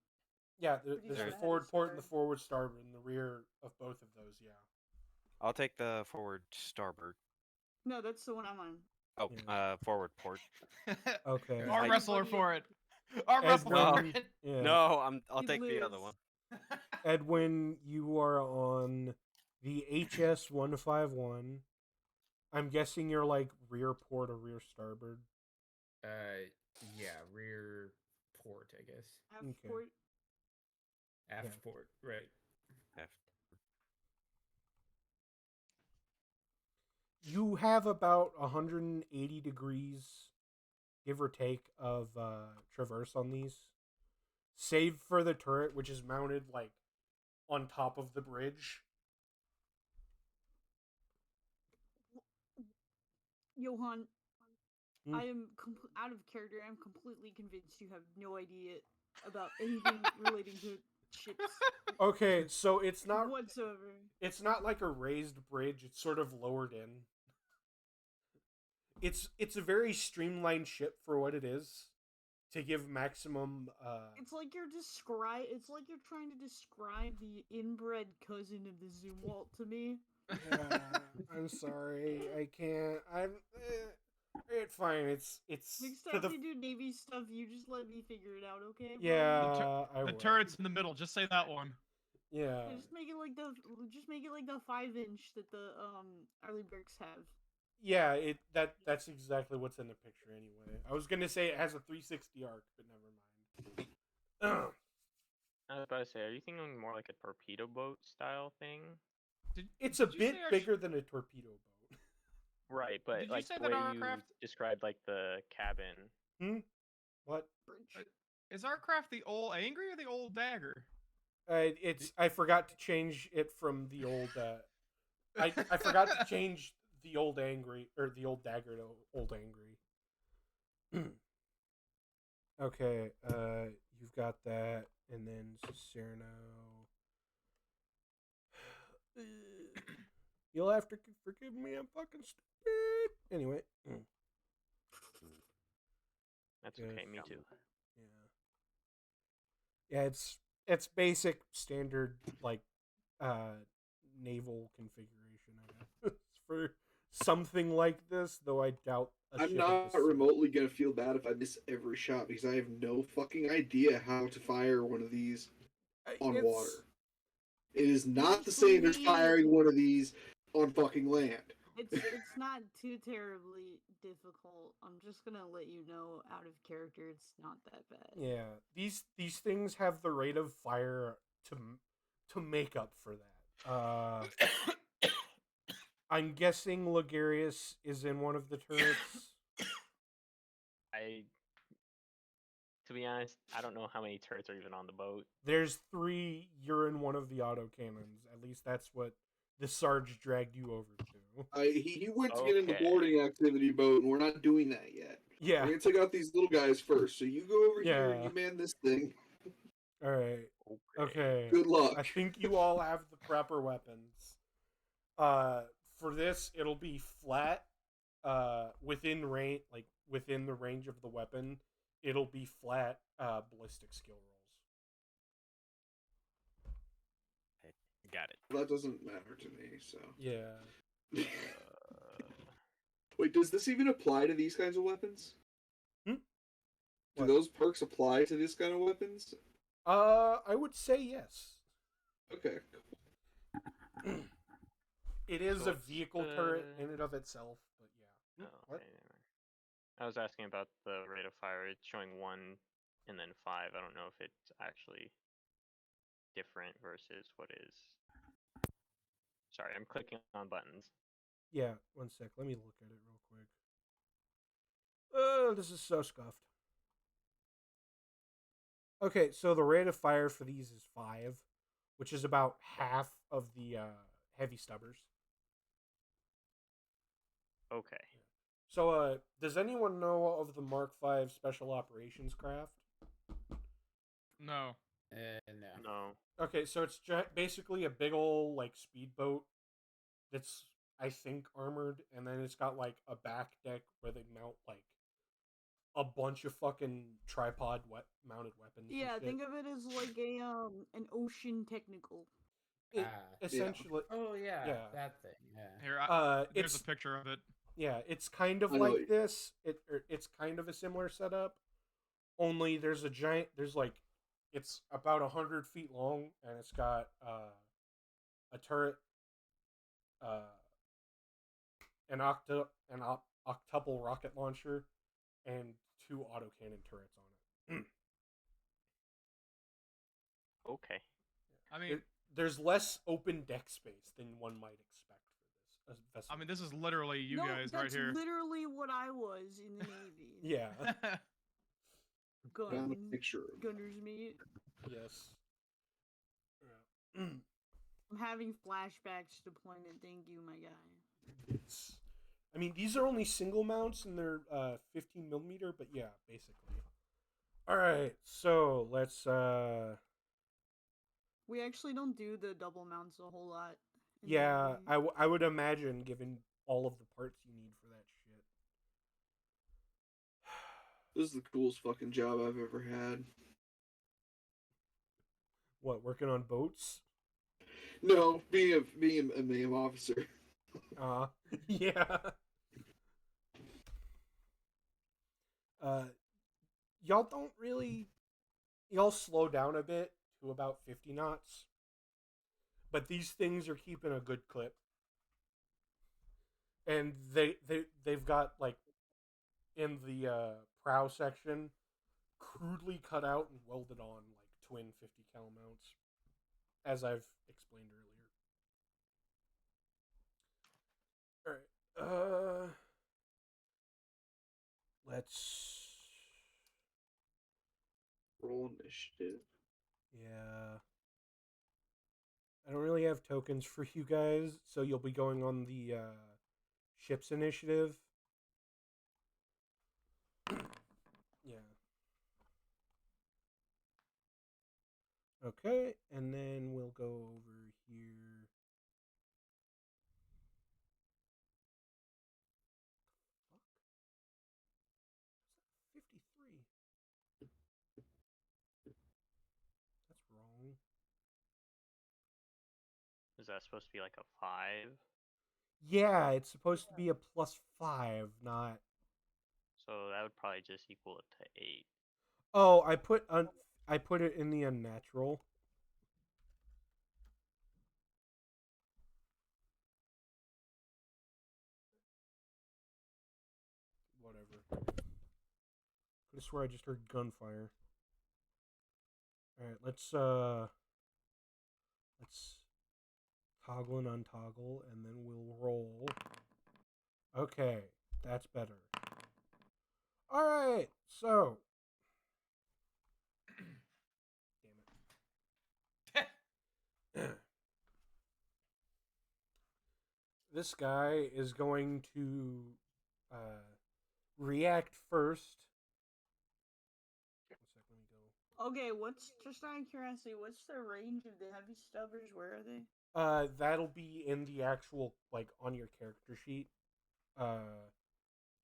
Yeah, What do you there's say, the the forward heavy port and the starboard? forward starboard and the rear of both of those, yeah. I'll take the forward starboard. No, that's the one I'm on. Oh, Yeah. forward port. Okay. Arm Like- wrestler for it. Arm wrestle for Edwin, it. yeah. No, I'll He take the other lives. one. Edwin, you are on the HS-151. I'm guessing you're like rear port or rear starboard. yeah, rear port, I guess. F Okay. port. Aft Yeah. port, right. You have about 180 degrees, give or take, of traverse on these. Save for the turret, which is mounted like on top of the bridge. Johan, Hmm? I am out of character. I'm completely convinced you have no idea about anything relating to ships Okay, so it's not whatsoever. it's not like a raised bridge. It's sort of lowered in. It's a very streamlined ship for what it is, to give maximum. It's like It's like you're trying to describe the inbred cousin of the Zoom Walt to me. Yeah, I'm sorry, I can't. It's fine. It's Next to time the we do Navy stuff, you just let me figure it out, okay? bro? yeah. I The will. turret's in the middle. Just say that one. Yeah. Yeah, just make it like the 5-inch that the early bricks have. Yeah, that's exactly what's in the picture anyway. I was gonna say it has a 360 arc, but never mind. I was about to say, are you thinking more like a torpedo boat style thing? It's a did you bit say our bigger than a torpedo boat. Right, but Did you like say the that way our you craft described like the cabin. What? Bridge. is our craft the old angry or the old dagger? I forgot to change it from the old. I forgot to change the old angry or the old dagger to old angry. Okay, you've got that, and then Cicerno. You'll have to forgive me. I'm fucking stupid. Anyway. That's Good. okay, me too. Yeah, it's basic standard like naval configuration, I guess, for something like this. Though I doubt I'm not remotely gonna feel bad if I miss every shot because I have no fucking idea how to fire one of these on water. It is not the same as firing one of these on fucking land. It's not too terribly difficult. I'm just gonna let you know out of character, it's not that bad. Yeah, these things have the rate of fire to make up for that. I'm guessing Ligarius is in one of the turrets. To be honest, I don't know how many turrets are even on the boat. There's 3. You're in one of the autocannons. At least that's what the Sarge dragged you over to. He went to get in the boarding activity boat, and we're not doing that yet. Yeah. We're gonna take out these little guys first. So you go over here and you man this thing. All right. Okay. Good luck. I think you all have the proper weapons. For this, it'll be flat. Within range, like within the range of the weapon, it'll be flat. Ballistic skill rolls. Got it. Well, that doesn't matter to me. So yeah. Wait, does this even apply to these kinds of weapons? Do those perks apply to this kind of weapons? I would say yes. Okay. It is a vehicle turret in and of itself, but yeah. Oh, okay. I was asking about the rate of fire. It's showing 1 and then 5. I don't know if it's actually different versus what is. Sorry, I'm clicking on buttons. Yeah, one sec. Let me look at it real quick. Oh, this is so scuffed. Okay, so the rate of fire for these is 5, which is about half of the heavy stubbers. Okay. So, does anyone know of the Mark V Special Operations craft? No. No. Okay, so it's basically a big ol' like speedboat that's, I think, armored, and then it's got like a back deck where they mount like a bunch of fucking tripod mounted weapons. Yeah, think of it as like an ocean technical. Essentially. Oh yeah, that thing. Yeah. Here, there's a picture of it. Yeah, it's kind of like this. It's kind of a similar setup. Only there's a giant. There's like, it's about 100 feet long, and it's got a turret, an octuple rocket launcher, and 2 autocannon turrets on it. Okay. I mean, there's less open deck space than one might expect for this vessel. I mean, this is literally you guys right here. That's literally what I was in the Navy. Yeah. Gunner's mate. Yes. I'm having flashbacks to deployment. Thank you, my guy. I mean, these are only single mounts and they're 15 millimeter, but yeah, basically. All right, so let's. We actually don't do the double mounts a whole lot. Yeah, I would imagine, given all of the parts you need for that shit. This is the coolest fucking job I've ever had. What, working on boats? No, being a MAM officer. Yeah. Y'all don't really. Y'all slow down a bit to about 50 knots. but these things are keeping a good clip, and they've got like in the prow section crudely cut out and welded on like twin 50 cal mounts, as I've explained earlier. All right, let's Roll initiative. yeah. I don't really have tokens for you guys, so you'll be going on the ships initiative. Yeah. Okay, and then we'll go over here. 53. That's wrong. Is that supposed to be like a 5? Yeah, it's supposed to be a +5, not. So that would probably just equal it to 8. Oh, I put it in the unnatural. Whatever. I swear I just heard gunfire. All right, let's toggle and untoggle, and then we'll roll. Okay, that's better. All right, so. Damn it. This guy is going to react first. 1 sec, let me go. Okay, what's just out of curiosity? What's the range of the heavy stubbers? Where are they? That'll be in the actual like on your character sheet.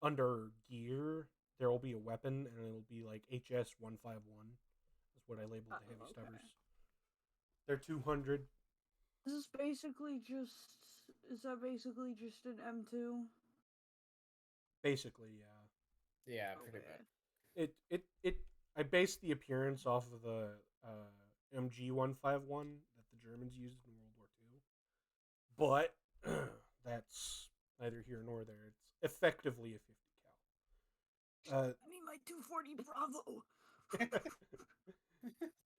Under gear, there will be a weapon, and it'll be like HS 151. That's what I labeled the heavy stubbers. They're 200. Is that basically just an M2? Basically, yeah. Yeah, pretty much. I based the appearance off of the MG 151 that the Germans used in World War II, but that's neither here nor there. It's effectively a 50 cal. I mean, my 240 Bravo.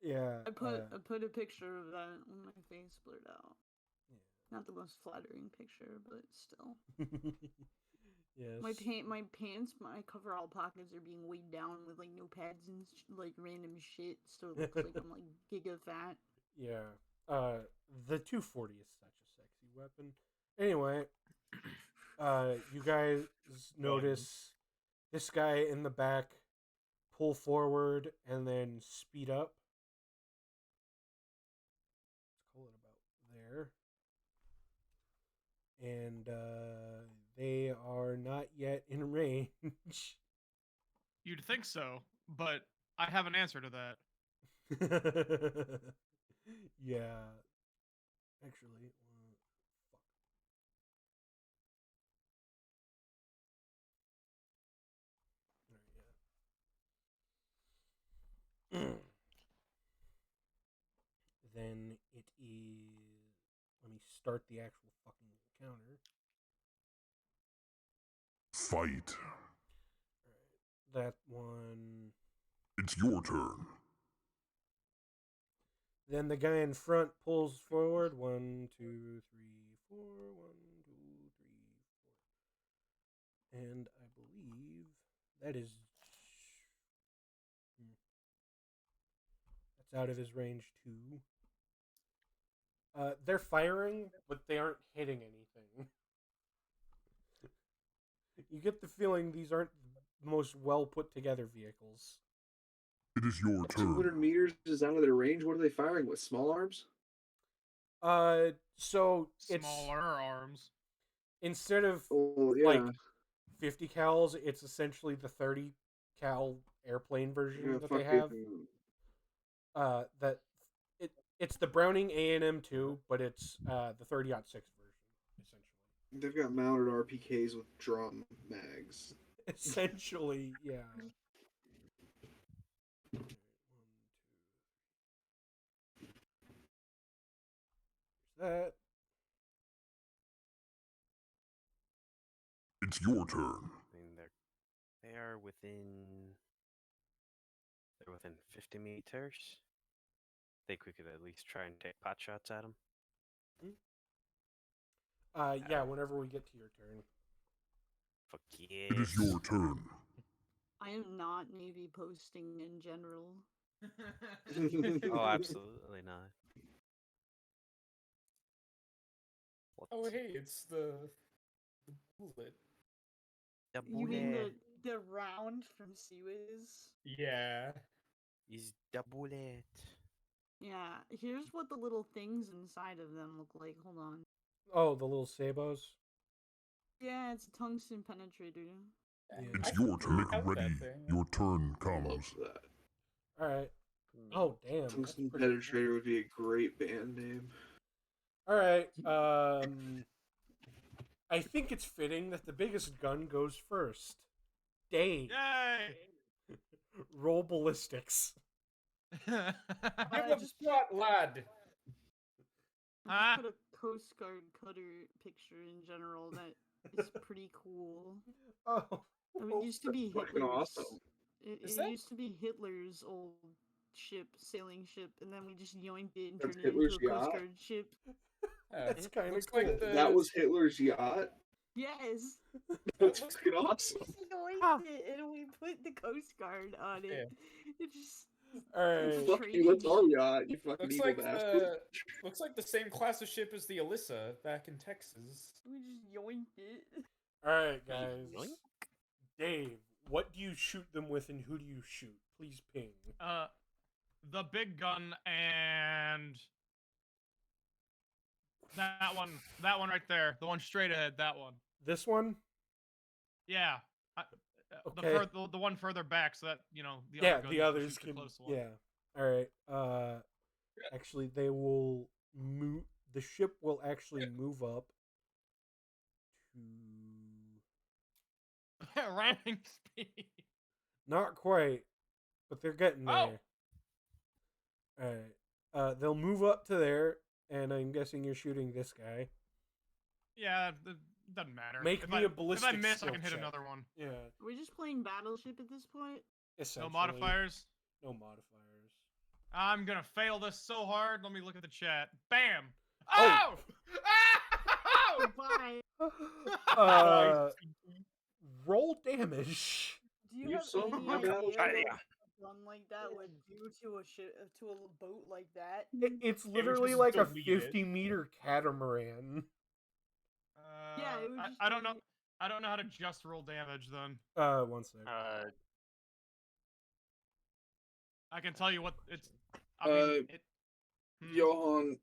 Yeah. I put a picture of that when my face blurred out. Yeah. Not the most flattering picture, but still. Yes. My pants, my coverall pockets are being weighed down with like notepads and like random shit, so it looks like I'm like giga fat. Yeah. The 240 is such a sexy weapon. Anyway, you guys notice this guy in the back pull forward and then speed up. Let's call it about there. And they are not yet in range. You'd think so, but I have an answer to that. Yeah. Actually, fuck. Right, yeah. Then it is. Let me start the actual fucking counter. Fight. Alright, that one. It's your turn. Then the guy in front pulls forward. 1, 2, 3, 4. 1, 2, 3, 4. And I believe that is. That's out of his range too. They're firing, but they aren't hitting anything. You get the feeling these aren't the most well put together vehicles. It is your turn. 200 meters is out of their range. What are they firing with? Small arms? So it's Smaller arms. instead of like 50 cals, it's essentially the 30 cal airplane version that they have. It's the Browning A&M2, but it's the 30-06 version, essentially. They've got mounted RPKs with drum mags. Essentially, yeah. that. It's your turn. I mean, they're within 50 meters. Think we could at least try and take pot shots at them. Yeah, whenever we get to your turn. Fuck It is yes. your turn. I am not Navy posting in general. Oh, absolutely not. Oh, hey, it's the bullet. The You mean bullet the round from Seaways? Yeah. is the bullet. Yeah, here's what the little things inside of them look like. Hold on. Oh, the little sabos. Yeah, it's a tungsten penetrator. Yeah. It's your turn. Make How's that ready. thing? Your turn I love comes. that. All right. Oh, damn. that's Tungsten pretty cool. Penetrator would be a great band name. All right. I think it's fitting that the biggest gun goes first. Dave, Yay! roll ballistics. Give I him just shot, lad. I just put a Coast Guard cutter picture in general that is pretty cool. Oh, I mean, it used to be Fucking Hitler's. awesome. It Is that- used to be Hitler's old sailing ship, and then we just yoinked it and That's turned it into Hitler's a Coast yacht? Guard ship. that's kind of Looks cool. like the- That was Hitler's yacht? Yes. That's looks fucking awesome. We yoinked it, and we put the Coast Guard on it. It just. All right. Fuck you, that's our yacht, you fucking Looks evil like bastard. looks like the same class of ship as the Alyssa back in Texas. We just yoinked it. All right, guys. Yoink. Dave, what do you shoot them with, and who do you shoot? Please ping. The big gun and that one right there, the one straight ahead, that one. This one? Yeah. Okay. The one further back, so that the Yeah, other gun the can others shoot the can. close one. Yeah. All right. Actually, they will move. The ship will actually move up to. Ramming speed. Not quite, but they're getting there. Oh! All right. They'll move up to there, and I'm guessing you're shooting this guy. Yeah, it doesn't matter. Make If me I- a ballistic If I miss, I skill can hit check. another one. Yeah. We're just playing Battleship at this point. No Essentially. modifiers. No modifiers. I'm gonna fail this so hard. Let me look at the chat. Bam! Oh! Oh! Bye. Roll damage. Do you You have saw any my idea battle- what a gun like that would do to a ship, to a boat like that? It's would literally just like a delete it. 50-meter catamaran. Yeah, it would just I don't know. delete- I don't know how to just roll damage then. 1 sec. I can tell you what it's. I mean, Johan,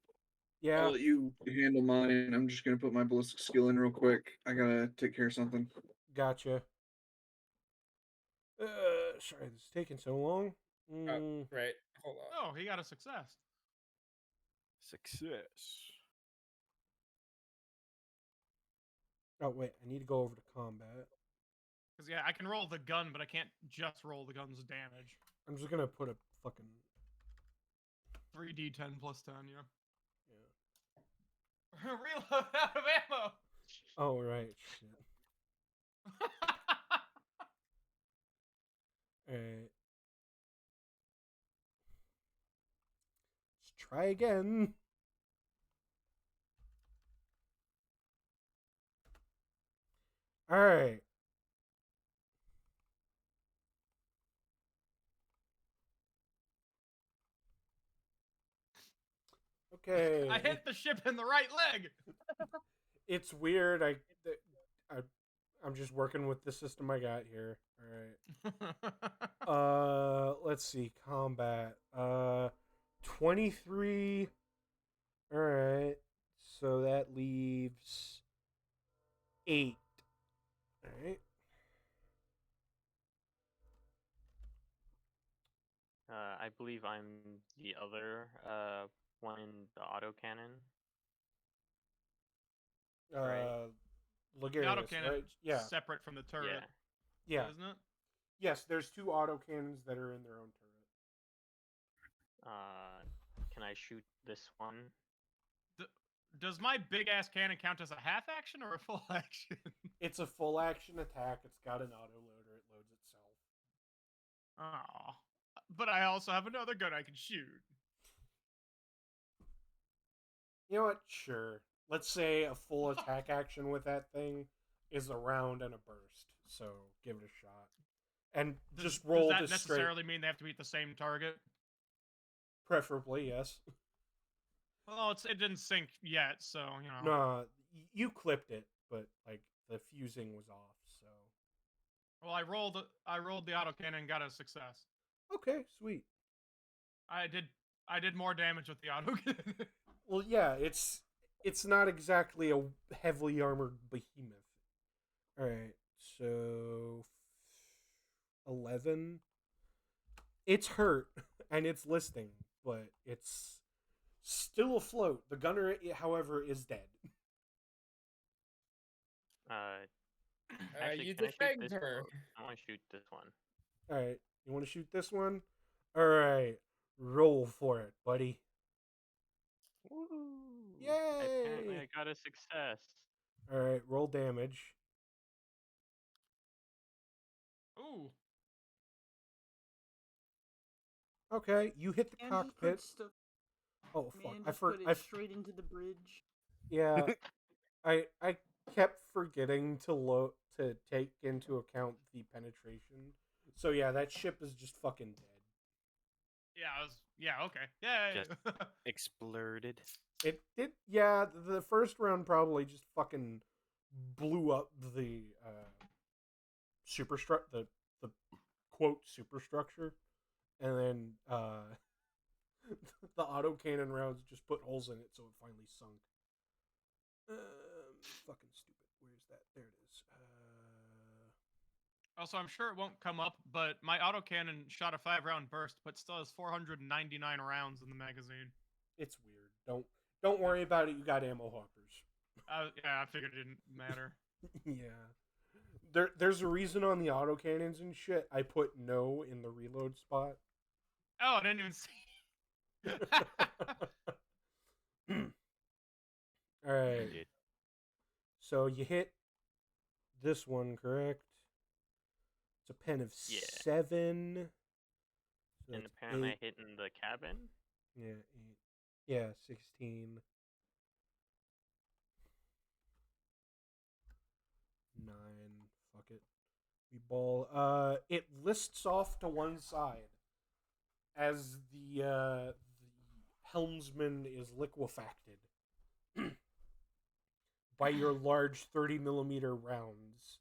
Yeah. I'll let you handle mine. I'm just gonna put my ballistic skill in real quick. I gotta take care of something. Gotcha. Sorry, this is taking so long. Right. Hold on. Oh, he got a success. Success. Oh wait, I need to go over to combat. Because yeah, I can roll the gun, but I can't just roll the gun's damage. I'm just gonna put a fucking 3d10 plus 10, yeah. yeah. Reload out of ammo. Oh right, shit. Alright. Let's try again. Alright. Okay. I hit the ship in the right leg. It's weird. I'm just working with the system I got here. All right. Let's see. Combat. 23. All right. So that leaves 8. All right. I believe I'm the other one in the autocannon. Right. The Ligarius, autocannon right? Yeah. separate from the turret, Yeah. isn't it? Yes, there's 2 autocannons that are in their own turret. Can I shoot this one? Does my big ass cannon count as a half action or a full action? It's a full action attack. It's got an auto loader. It loads itself. Oh, but I also have another gun I can shoot. You know what? Sure. Let's say a full attack action with that thing is a round and a burst. So give it a shot. And just roll Does that the necessarily straight. mean they have to be at the same target? Preferably, yes. Well, it didn't sync yet, so you know. No, you clipped it, but like the fusing was off. So. Well, I rolled the autocannon and got a success. Okay, sweet. I did more damage with the autocannon. Well, yeah, it's not exactly a heavily armored behemoth. All right, so 11. It's hurt and it's listing, but it's still afloat. The gunner, however, is dead. Actually, you can I shoot defend this her. one? I want to shoot this one. All right, you want to shoot this one? All right, roll for it, buddy. Woo! Yay! Apparently, I got a success. All right, roll damage. Ooh. Okay, you hit the And just cockpit. put stuff. Oh fuck! Man, I just put forgot. it straight into the bridge. Yeah, I kept forgetting to take into account the penetration. So yeah, that ship is just fucking dead. Yeah, okay. Yeah. Just exploded. It did. Yeah, the first round probably just fucking blew up the the quote superstructure, and then the autocannon rounds just put holes in it, so it finally sunk. Fucking stupid. Where's that? There it is. Also, I'm sure it won't come up, but my autocannon shot a 5-round burst, but still has 499 rounds in the magazine. It's weird. Don't worry about it. You got ammo hoppers. Yeah, I figured it didn't matter. Yeah. There's a reason on the autocannons and shit I put no in the reload spot. Oh, I didn't even see. All right. So you hit this one, correct? It's a pen of 7. So And that's apparently 8. I hit in the cabin. Yeah, 8. Yeah, 16. 9. Fuck it. We ball. It lists off to one side as the helmsman is liquefacted by your large 30mm rounds.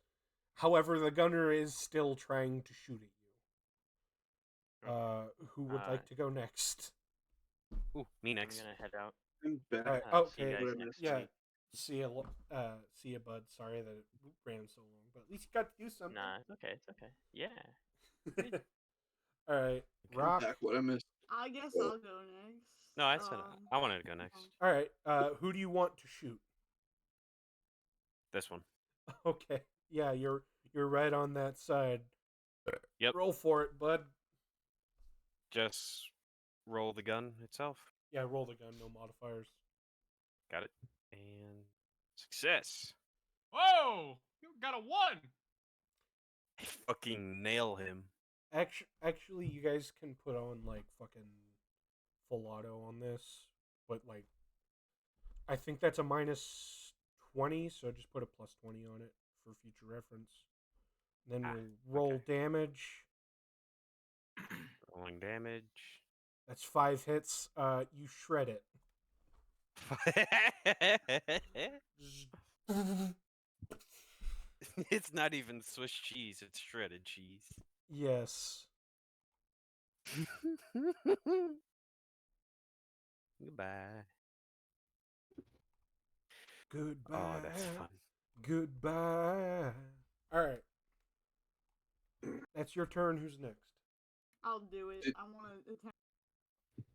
However, the gunner is still trying to shoot at you. Who would like to go next? Ooh, me next. I'm gonna head out. I'm back. Alright, See you okay. guys next Yeah. week. See ya, bud. Sorry that it ran so long, but at least you got to do something. Nah, it's okay. It's okay. Yeah. All right, I'm Rock. back. What I missed. I guess I'll go next. No, I said I wanted to go next. All right, who do you want to shoot? This one. Okay, yeah, you're right on that side. Yep. Roll for it, bud. Just roll the gun itself. Yeah, roll the gun, no modifiers. Got it. And success. Whoa! You got a 1! I fucking nail him. Actually, you guys can put on like fucking full auto on this, but like, I think that's a -20, so just put a +20 on it for future reference. And then we'll roll damage. Rolling damage. That's 5 hits. You shred it. It's not even Swiss cheese, it's shredded cheese. Yes. Goodbye. Goodbye. Oh, that's fun. Goodbye. All right. That's your turn. Who's next? I'll do it. I want to attack.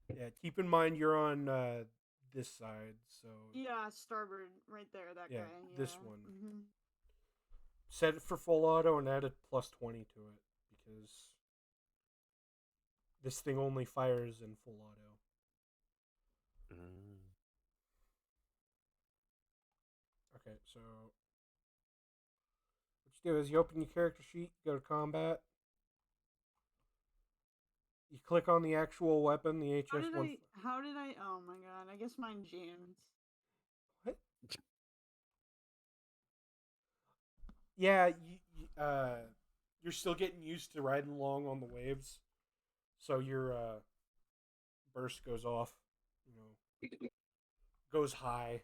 Yeah, keep in mind you're on this side, so Yeah, starboard, right there. That Yeah, guy. this yeah. one. Mm-hmm. set it for full auto and add a +20 to it because this thing only fires in full auto. Okay, so what you do is you open your character sheet, go to combat. You click on the actual weapon, the HS-1. How did I? Oh my god! I guess mine jammed. What? Yeah, you're still getting used to riding along on the waves, so your burst goes off. Goes high.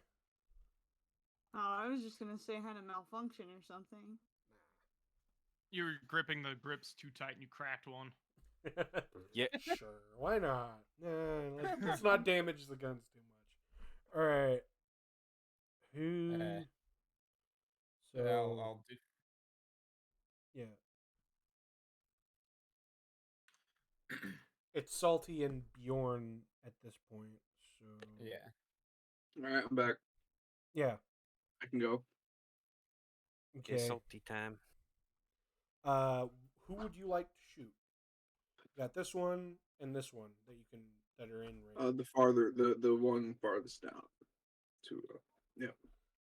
Oh, I was just gonna say I had a malfunction or something. You were gripping the grips too tight and you cracked one. Yeah. Sure, why not? Let's not damage the guns too much. All right. Who? So I'll do. yeah. It's Salty and Bjorn at this point. So Yeah. All right, I'm back. yeah. I can go. Okay. It's salty time. Who would you like to shoot? You got this one and this one that are in range. The one farthest down. Yeah.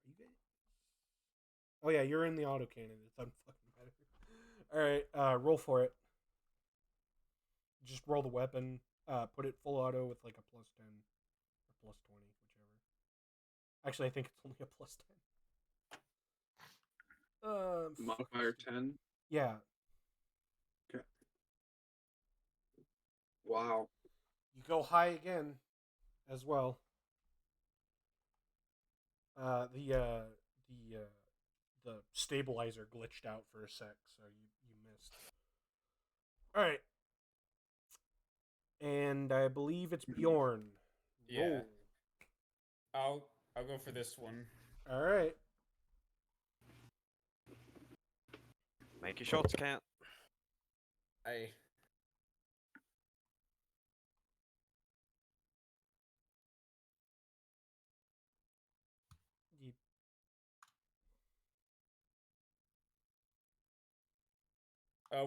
You guys? Oh yeah, you're in the autocannon. It's unfucking better. All right, roll for it. Just roll the weapon. Put it full auto with like a +10 or +20, whichever. Actually, I think it's only a +10. Modifier 10. Yeah. Okay. Wow. You go high again, as well. The stabilizer glitched out for a sec, so you missed. All right. And I believe it's Bjorn. Yeah. Roll. I'll go for this one. All right. Make your shots count.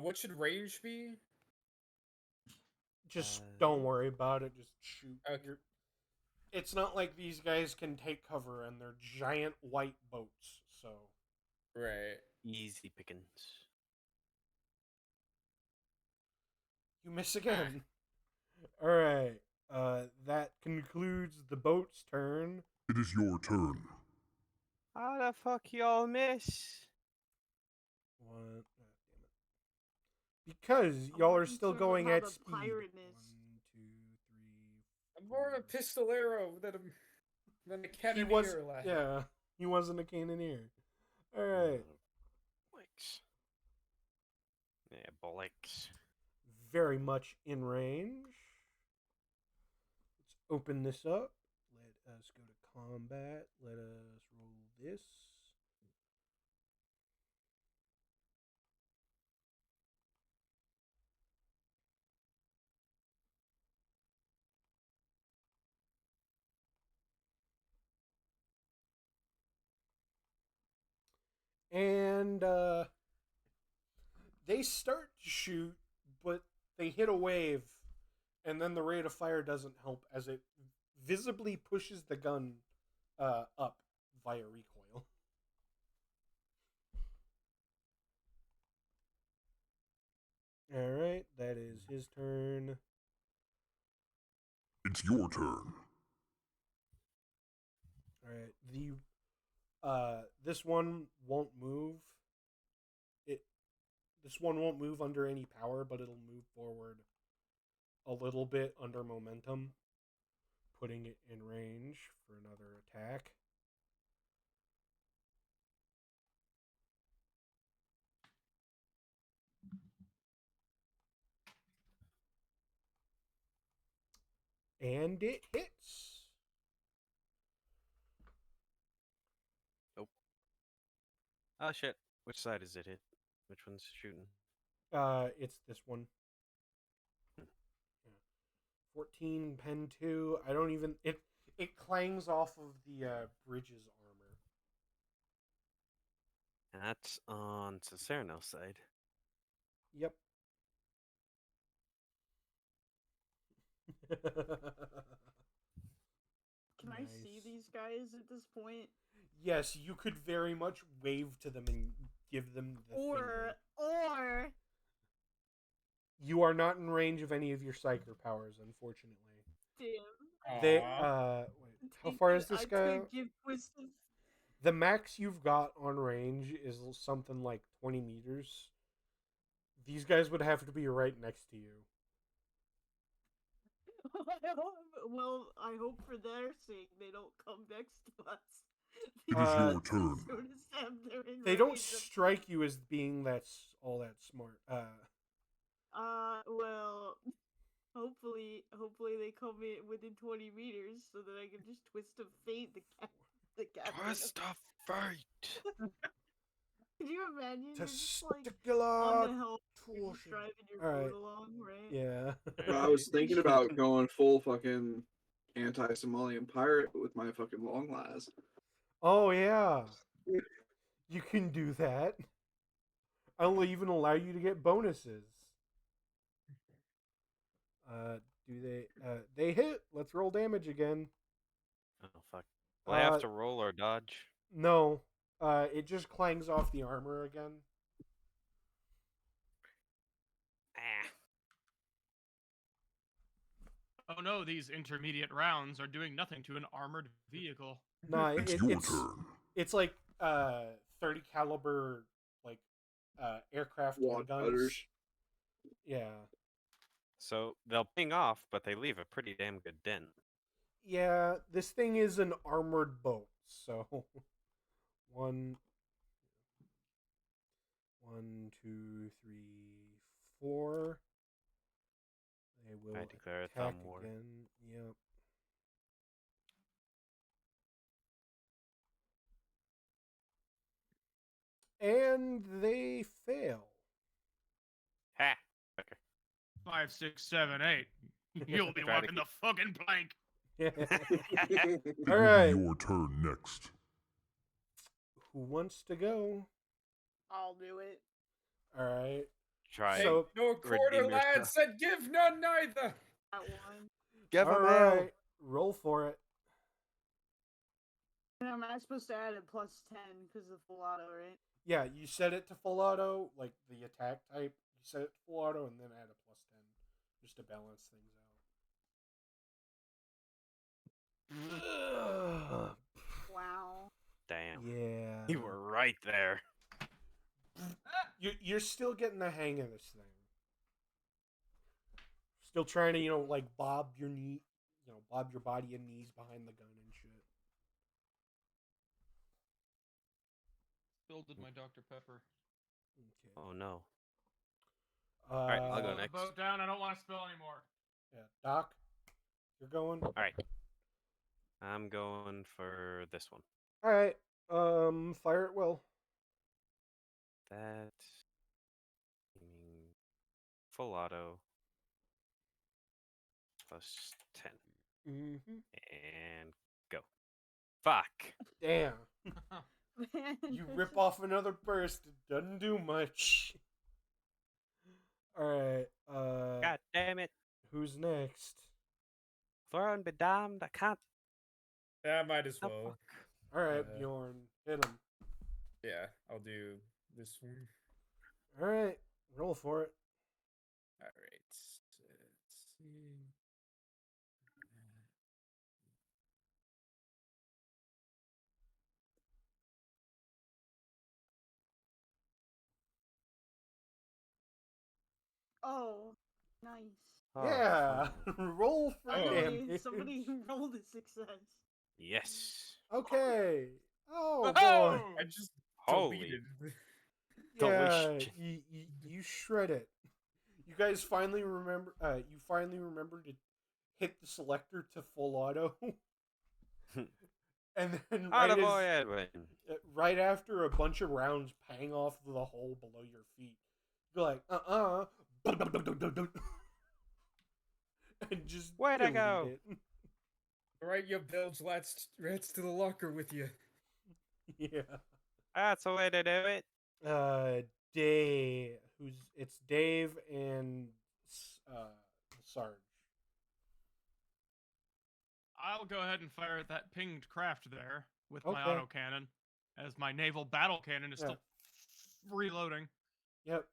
What should range be? Just don't worry about it. Just shoot. Okay. It's not like these guys can take cover, and they're giant white boats. So Right. Easy pickings. you miss again. All right. That concludes the boat's turn. It is your turn. How the fuck y'all miss? What? Oh, damn it. Because y'all are still going at speed. 1, 2, 3. I'm more of a pistolero than a cannoneer lad. Yeah, he wasn't a cannoneer. All right. Bollocks. Yeah, bollocks. Very much in range. Let's open this up. Let us go to combat. Let us roll this. And they start to shoot, but they hit a wave, and then the rate of fire doesn't help as it visibly pushes the gun up via recoil. All right, that is his turn. It's your turn. All right, this one won't move. This one won't move under any power, but it'll move forward a little bit under momentum, putting it in range for another attack. And it hits. Nope. Oh shit. Which side is it hit? Which one's shooting? It's this one. 14 pen 2. I don't even it clangs off of the bridge's armor. That's on Cicerno's side. Yep. Can I see these guys at this point? Yes, you could very much wave to them and give them the finger. Or You are not in range of any of your psyker powers, unfortunately. damn. They Aw. wait, how far is this guy? Give Twisted. The max you've got on range is something like 20 meters. These guys would have to be right next to you. Well, I hope for their sake they don't come next to us. It is your turn. As soon as they're in They don't range of- strike you as being all that smart. Well, hopefully they come in within 20 meters so that I can just twist of fate the captain. Twist of fate. Could you imagine? You're just like Testicular on the hill, you're just torsion. driving your Alright. boat along, right? Yeah. I was thinking about going full fucking anti-Somalian pirate with my fucking long last. Oh yeah. You can do that. I'll even allow you to get bonuses. Do they hit? Let's roll damage again. Oh fuck. Will I have to roll or dodge? No. It just clangs off the armor again. Oh no, these intermediate rounds are doing nothing to an armored vehicle. No, It's your turn. It's like 30 caliber like aircraft Wad guns. cutters. Yeah. So they'll ping off, but they leave a pretty damn good dent. Yeah, this thing is an armored boat, so 1, 2, 3, 4. They will I declare a attack thumb war. again. Yep. And they fail. Ha! Okay. 5, 6, 7, 8. You'll be Try to walking the fucking plank. It All will right. be your turn next. Who wants to go? I'll do it. All right. Try. Hey, So- no quarter redeem lad yourself. said give none neither. That one. Give All him right. Roll for it. And am I supposed to add a +10 because of full auto, right? Yeah, you set it to full auto, like the attack type. You set it to full auto and then add a +10 just to balance things out. Wow. Damn. Yeah. You were right there. You're still getting the hang of this thing. Still trying to, like bob your bob your body and knees behind the gun and shit. Spilled my Dr. Pepper. Okay. Oh no. Alright, I'll go Slow the next. boat down. I don't want to spill anymore. Yeah, Doc, you're going. All Alright. I'm going for this one. right. Fire at will. That. Full auto. +10. Mm-hmm. And go. Fuck! Damn. You rip off another burst. It doesn't do much. All right. God damn it. Who's next? Thrown be damned, I can't. Yeah, I might as Oh, well. fuck. All right, Uh, Bjorn. Hit him. Yeah, I'll do this one. All right. Roll for it. All right. Let's see. Oh, nice. Oh, Yeah. fun. Roll for Finally, damage. somebody rolled a success. Yes. Okay. Oh boy. Oh! I just Holy. deleted. Yeah, Delicious. you shred it. You guys finally remember. You finally remember to hit the selector to full auto, and then Out boy, Edwin. right after a bunch of rounds pang off the hole below your feet, you're like, and just Where'd I delete go? it. All right, you bilge rats to the locker with you. Yeah. That's the way to do it. Dave. It's Dave and Sarge. I'll go ahead and fire at that pinged craft there with my Okay. autocannon, as my naval battle cannon is Yeah. still reloading. Yep.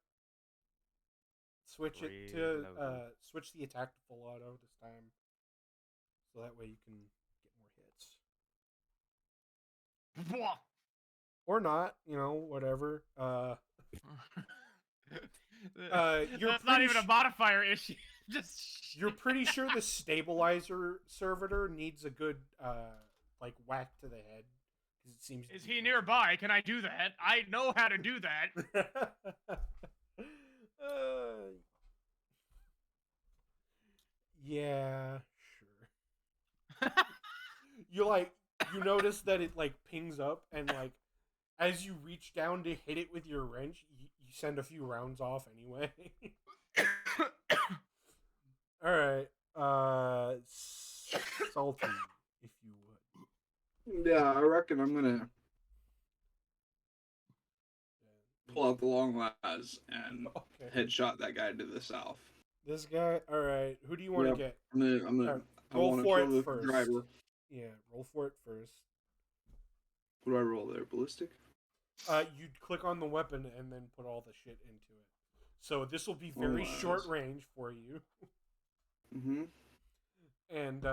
Switch it to Reloading. switch the attack to full auto this time, so that way you can get more hits. Bwah! Or not, whatever. You're That's not pretty even a modifier issue. Just You're pretty sure the stabilizer servitor needs a good whack to the head, because it seems. Is he nearby? Can I do that? I know how to do that. Yeah, sure. You notice that it pings up, and as you reach down to hit it with your wrench, you send a few rounds off anyway. All right, Salty, if you would. Yeah, I reckon I'm gonna pull out the long las and headshot that guy to the south. This guy. All right, who do you want to get? I'm gonna. Right, I roll want to for kill it the first. driver. Yeah, roll for it first. What do I roll there? Ballistic? You'd click on the weapon and then put all the shit into it. So this will be very short range for you. Mm-hmm. And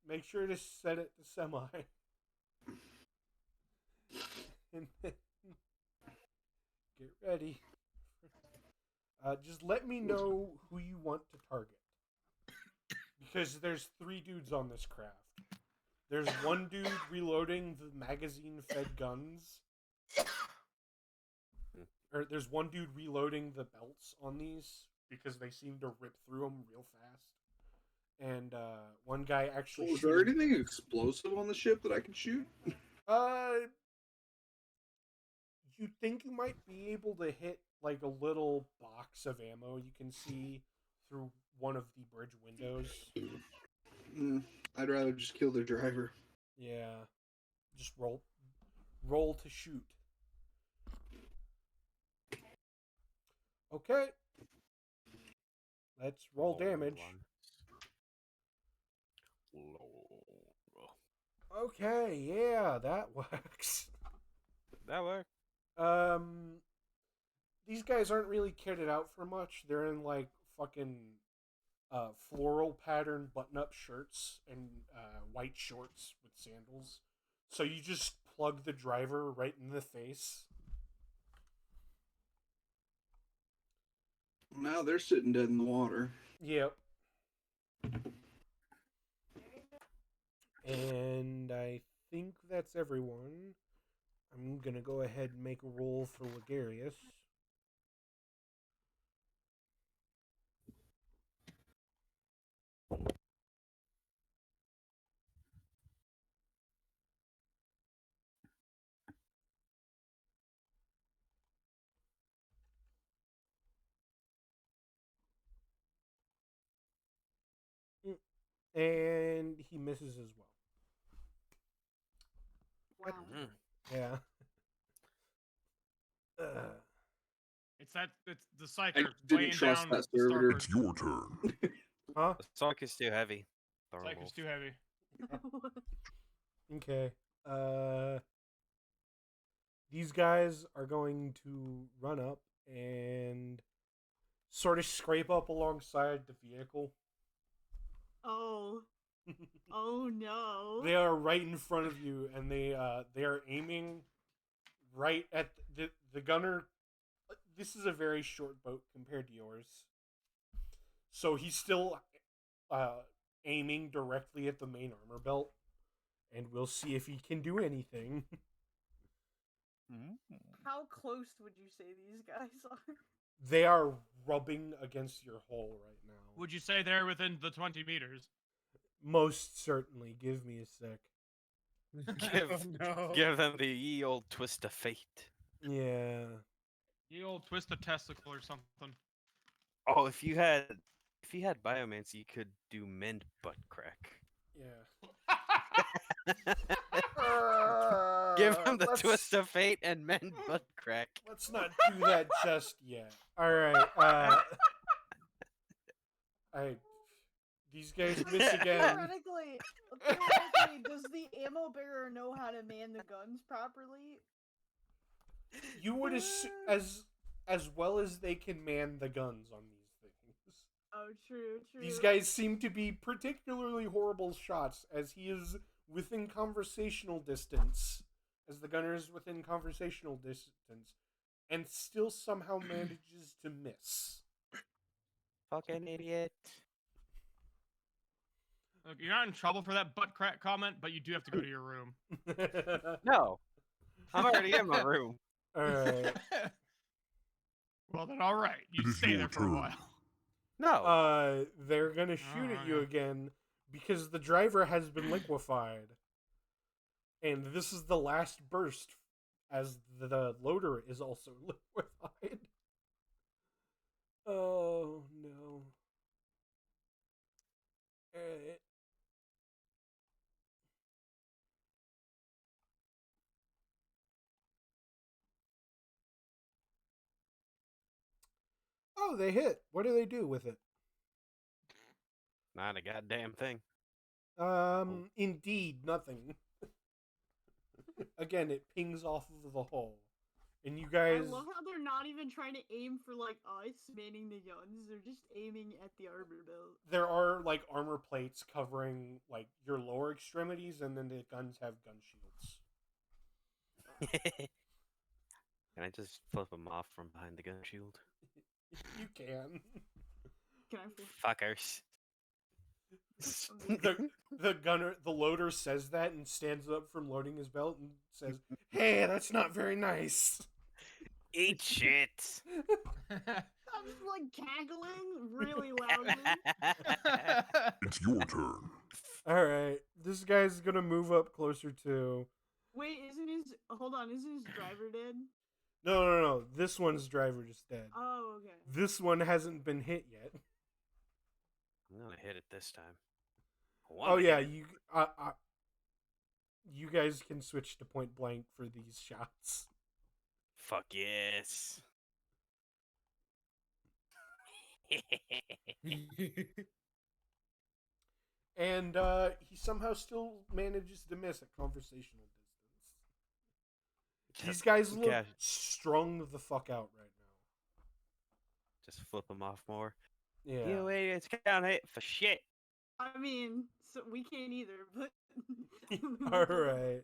make sure to set it to semi. And then get ready. Just let me know who you want to target. Because there's 3 dudes on this craft. There's one dude reloading the magazine-fed guns. Or there's one dude reloading the belts on these because they seem to rip through them real fast. And one guy actually. Is there anything explosive on the ship that I can shoot? You think you might be able to hit a little box of ammo you can see through one of the bridge windows. I'd rather just kill the driver. Yeah, just roll to shoot. Okay. Let's roll damage. Okay, yeah, that works. That worked. These guys aren't really kitted out for much. They're in fucking floral pattern button-up shirts and white shorts with sandals. So you just plug the driver right in the face. Now they're sitting dead in the water. Yep. And I think that's everyone. I'm gonna go ahead and make a roll for Ligarius. And he misses as well. Wow. Yeah. It's the Psyker didn't weighing trust down that the servitor. starboard. It's your turn. Huh? The Psych is too heavy. Psyker's too heavy. Okay. These guys are going to run up and sort of scrape up alongside the vehicle. Oh. Oh no. They are right in front of you, and they are aiming right at the gunner. This is a very short boat compared to yours, so he's still aiming directly at the main armor belt, and we'll see if he can do anything. How close would you say these guys are? They are rubbing against your hull right now. Would you say they're within the 20 meters? Most certainly. Give me a sec. Give them the ye old twist of fate. Yeah. You old twist a testicle or something. Oh, if you had biomancy, you could do mend butt crack. Yeah. Give him the twist of fate and mend butt crack. Let's not do that just yet. All right. These guys miss again. Theoretically, does the ammo bearer know how how to man the guns properly. You would as well as they can man the guns on these things. Oh, true. These guys seem to be particularly horrible shots, as he is within conversational distance, as the gunner is within conversational distance, and still somehow manages to miss. Fucking idiot. Look, you're not in trouble for that butt crack comment, but you do have to go to your room. No. I'm already in my room. Alright. Well, then, all right. It You is stay your there for a turn. while. No. They're gonna shoot at you again because the driver has been liquefied. And this is the last burst, as the loader is also liquefied. Oh, no. Alright. Oh, they hit. What do they do with it? Not a goddamn thing. Indeed, nothing. Again, it pings off of the hull. And you guys... I love how they're not even trying to aim for, like, us manning the guns. They're just aiming at the armor belt. There are, like, armor plates covering, like, your lower extremities, and then the guns have gun shields. Can I just flip them off from behind the gun shield? You can. Can I flip? Fuckers. The loader says that and stands up from loading his belt and says, "Hey, that's not very nice." Eat shit. I'm just like cackling really loudly. It's your turn. All right, this guy's gonna move up closer to. Wait, isn't his driver dead? No. This one's driver just dead. Oh, okay. This one hasn't been hit yet. I'm gonna hit it this time. Oh yeah, you guys can switch to point blank for these shots. Fuck yes. And he somehow still manages to miss at conversational distance. These guys look strung the fuck out right now. Just flip them off more. Yeah. You idiots can't hit for shit. I mean, so we can't either, but... Alright.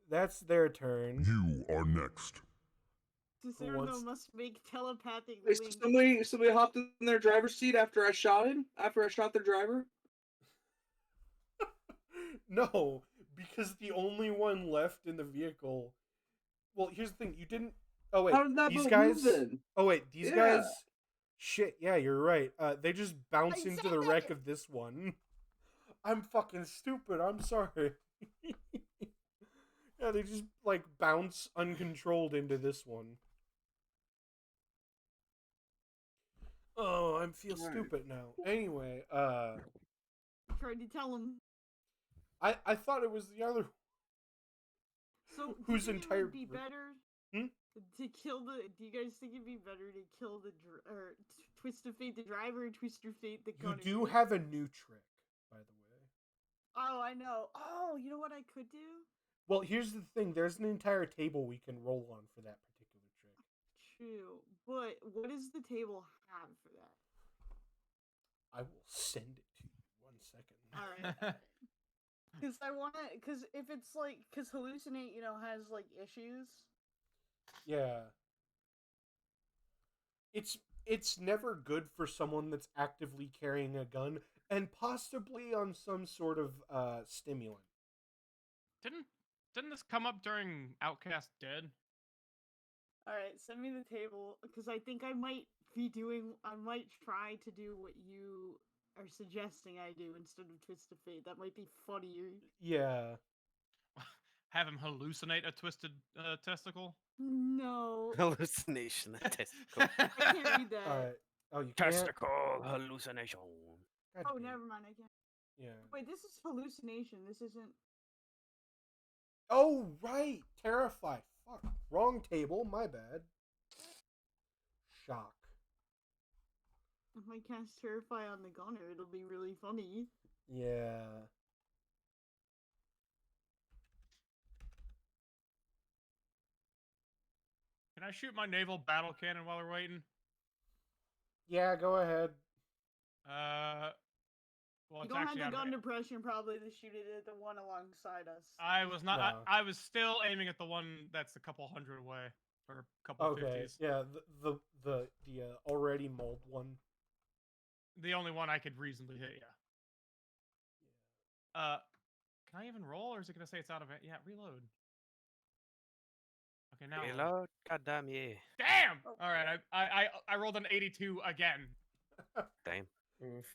That's their turn. You are next. Cicerno must make telepathic Wait, links. somebody hopped in their driver's seat after I shot him? After I shot their driver? No, because the only one left in the vehicle... Well, here's the thing. You didn't... Oh, wait. How did that these boat guys... move then? Oh, wait. These Yeah. guys... Shit, yeah, you're right. They just bounce I into said the that- wreck of this one. I'm fucking stupid. I'm sorry. Yeah, they just, like, bounce uncontrolled into this one. Oh, I feel stupid now. Anyway, Tried to tell him. I thought it was the other... So, Whose do you think it entire would be group- better Hmm? to kill the... Do you guys think it'd be better to kill the... Twist of Fate the driver or Twist of Fate the You gunner? do have a new trick, by the way. Oh, I know. Oh, you know what I could do? Well, here's the thing. There's an entire table we can roll on for that particular trick. True. But what does the table have for that? I will send it to you. 1 second. Alright. Because I want to... Because if it's like... Because Hallucinate, has, like, issues. Yeah. It's never good for someone that's actively carrying a gun and possibly on some sort of stimulant. Didn't this come up during Outcast Dead? Alright, send me the table. Because I think I might try to do what you are suggesting I do instead of Twist of Fate. That might be funnier. Yeah. Have him hallucinate a twisted testicle? No. Hallucination. Testicle. I can't read that. Alright. Oh, you can't? Testicle hallucination. God Oh, damn it. never mind, I can't. Yeah. Wait, this is hallucination. This isn't... Oh, right. Terrify. Fuck. Wrong table. My bad. Shock. If I cast Terrify on the gunner, it'll be really funny. Yeah. Can I shoot my naval battle cannon while we're waiting? Yeah, go ahead. Well, You it's don't have actually the out of gun range. depression probably to shoot it at the one alongside us. I was not. No. I was still aiming at the one that's a couple hundred away, or a couple Okay, 50s. yeah, the already mold one. The only one I could reasonably hit. Yeah. Can I even roll, or is it gonna say it's out of it? Yeah, reload. Okay, now. Reload. Goddamn yeah. Damn. All right, I rolled an 82 again. Damn. Oof.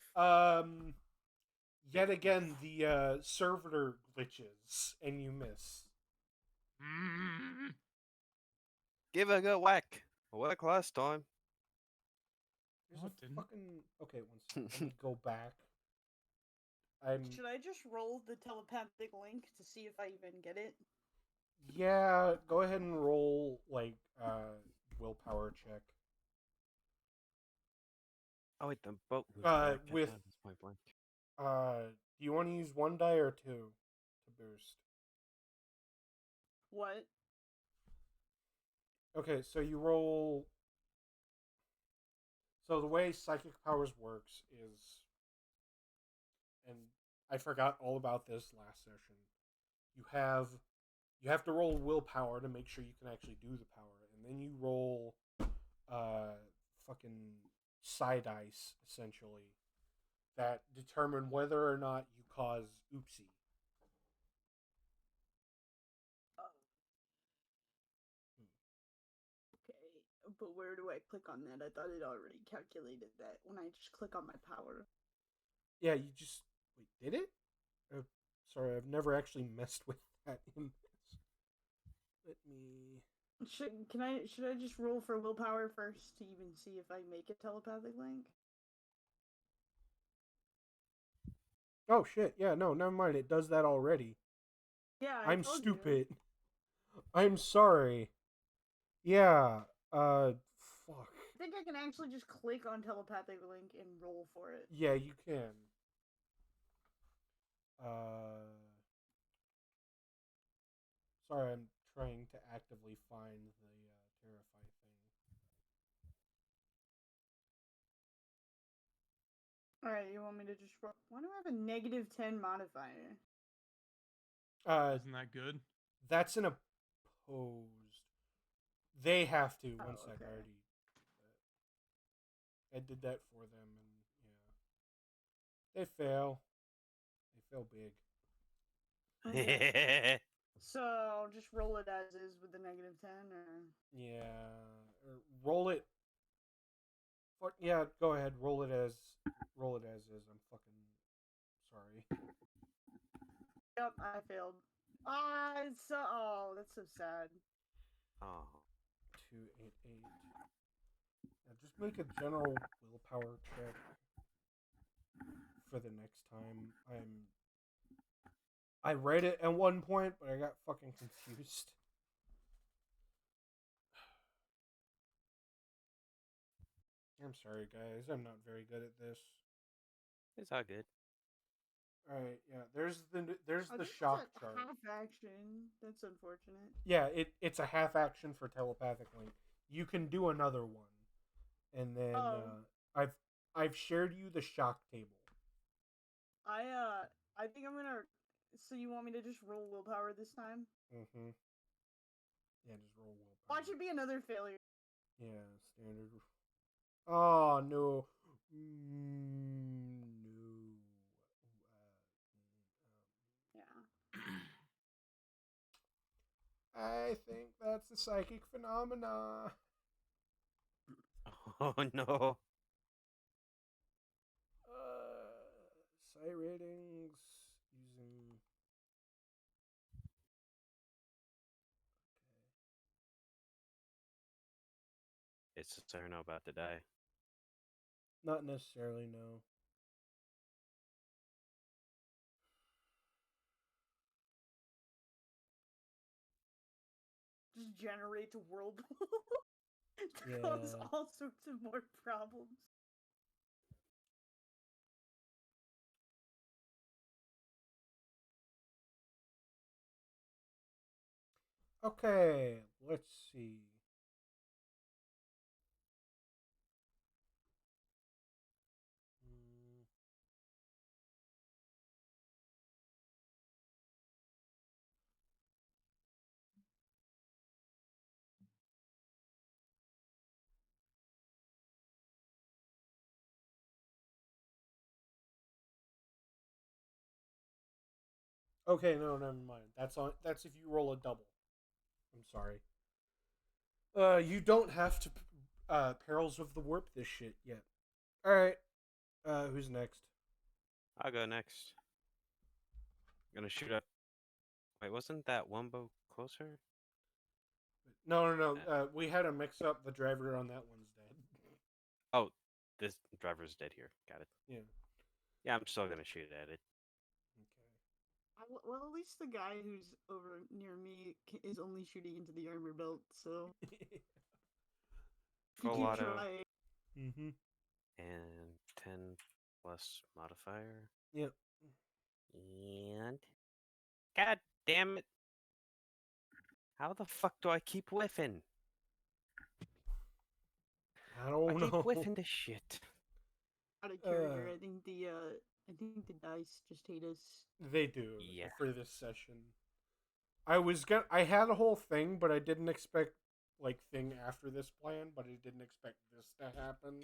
Yet again, the servitor glitches and you miss. Mm. Give it a good whack. Whack last time. There's Oh, a it didn't. fucking okay. One second. Let me go back. Should I just roll the telepathic link to see if I even get it? Yeah. Go ahead and roll like willpower check. Oh wait, the boat moves Uh, back. I with- thought it was point blank. Do you want to use 1 die or 2 to boost? What? Okay, so you roll. So the way psychic powers works is, and I forgot all about this last session. You have to roll willpower to make sure you can actually do the power, and then you roll fucking psi dice essentially that determine whether or not you cause oopsie. Okay, but where do I click on that? I thought it already calculated that when I just click on my power. Yeah, you just wait. Did it? Sorry, I've never actually messed with that in this. Let me. Should I just roll for willpower first to even see if I make a telepathic link? Oh shit! Yeah, no, never mind. It does that already. Yeah, I'm told stupid. I'm sorry. Yeah. Fuck. I think I can actually just click on telepathic link and roll for it. Yeah, you can. Sorry, I'm trying to actively find the Terrify thing. Alright, you want me to just roll? Why do I have a -10 modifier? Isn't that good? That's an opposed. They have to. Oh, One sec, okay. I already. I did that for them, and yeah, they fail. They fail big. Okay. So just roll it as is with the -10, or Yeah, or roll it. Fuck yeah, go ahead. Roll it as is. I'm fucking sorry. yep, I failed. That's so sad. Oh. 288. Yeah, just make a general willpower check for the next time. I read it at one point, but I got fucking confused. I'm sorry, guys. I'm not very good at this. It's all good. All right, yeah. There's I the think shock it's a chart. half action. That's unfortunate. Yeah, it's a half action for telepathic link. You can do another one, and then I've shared you the shock table. I think I'm gonna. So you want me to just roll willpower this time? Mm-hmm. Yeah, just roll willpower. Watch it be another failure. Yeah, standard. Oh no. No. Yeah. I think that's a psychic phenomena. Oh no. Psi ratings using. It's a turn about to die. Not necessarily, no. Just generates a whirlpool. Yeah. Cause all sorts of more problems. Okay, let's see. Okay, no, never mind. That's if you roll a double. I'm sorry. You don't have to Perils of the Warp this shit yet. All right. Who's next? I'll go next. I'm gonna shoot up. Wait, wasn't that one boat closer? No. We had a mix up. The driver on that one's dead. Oh, this driver's dead here. Got it. Yeah. Yeah, I'm still gonna shoot at it. Well, at least the guy who's over near me is only shooting into the armor belt, so Okay. Full keep auto trying. Mm-hmm. and 10 plus modifier. Yep. And God damn it! How the fuck do I keep whiffing? I keep know. whiffing this shit. Out of character, I think the dice just hate us. They do. Yeah. For this session. I had a whole thing, but I didn't expect thing after this plan, but I didn't expect this to happen.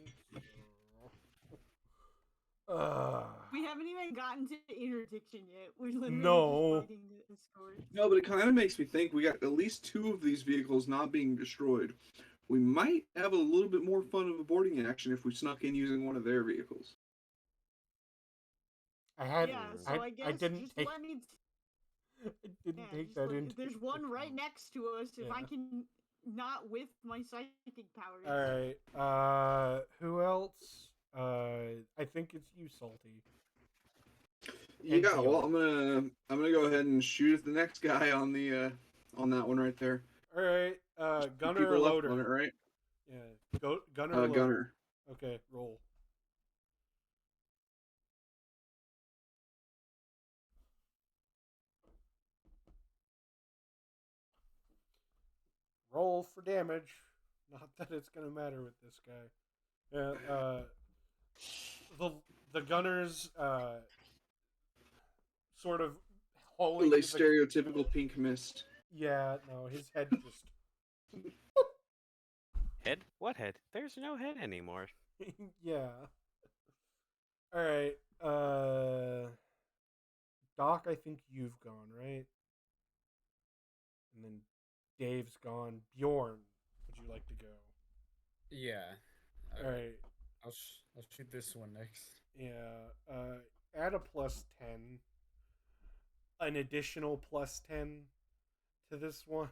We haven't even gotten to interdiction yet. We're literally No. just fighting the escort. No, but it kind of makes me think we got at least 2 of these vehicles not being destroyed. We might have a little bit more fun of a boarding action if we snuck in using one of their vehicles. Yeah, so I guess didn't just take, let me. I didn't Yeah, take just that let, into there's one right account. next to us. If I Yeah. can not whiff my psychic powers. All right. Who else? I think it's you, Salty. Yeah, well, I'm gonna go ahead and shoot at the next guy on the on that one right there. All right. Gunner People or left loader? on it, right? Yeah. Gunner or loader? Gunner. Okay, roll. Roll for damage. Not that it's gonna matter with this guy. Yeah. The gunner's sort of hauling Like the stereotypical pink mist. Yeah, no, his head just Head? What head? There's no head anymore. yeah. All right. Doc, I think you've gone, right? And then Dave's gone. Bjorn, would you like to go? Yeah. All right. I'll shoot this one next. Yeah. Add a +10. An additional +10 to this one.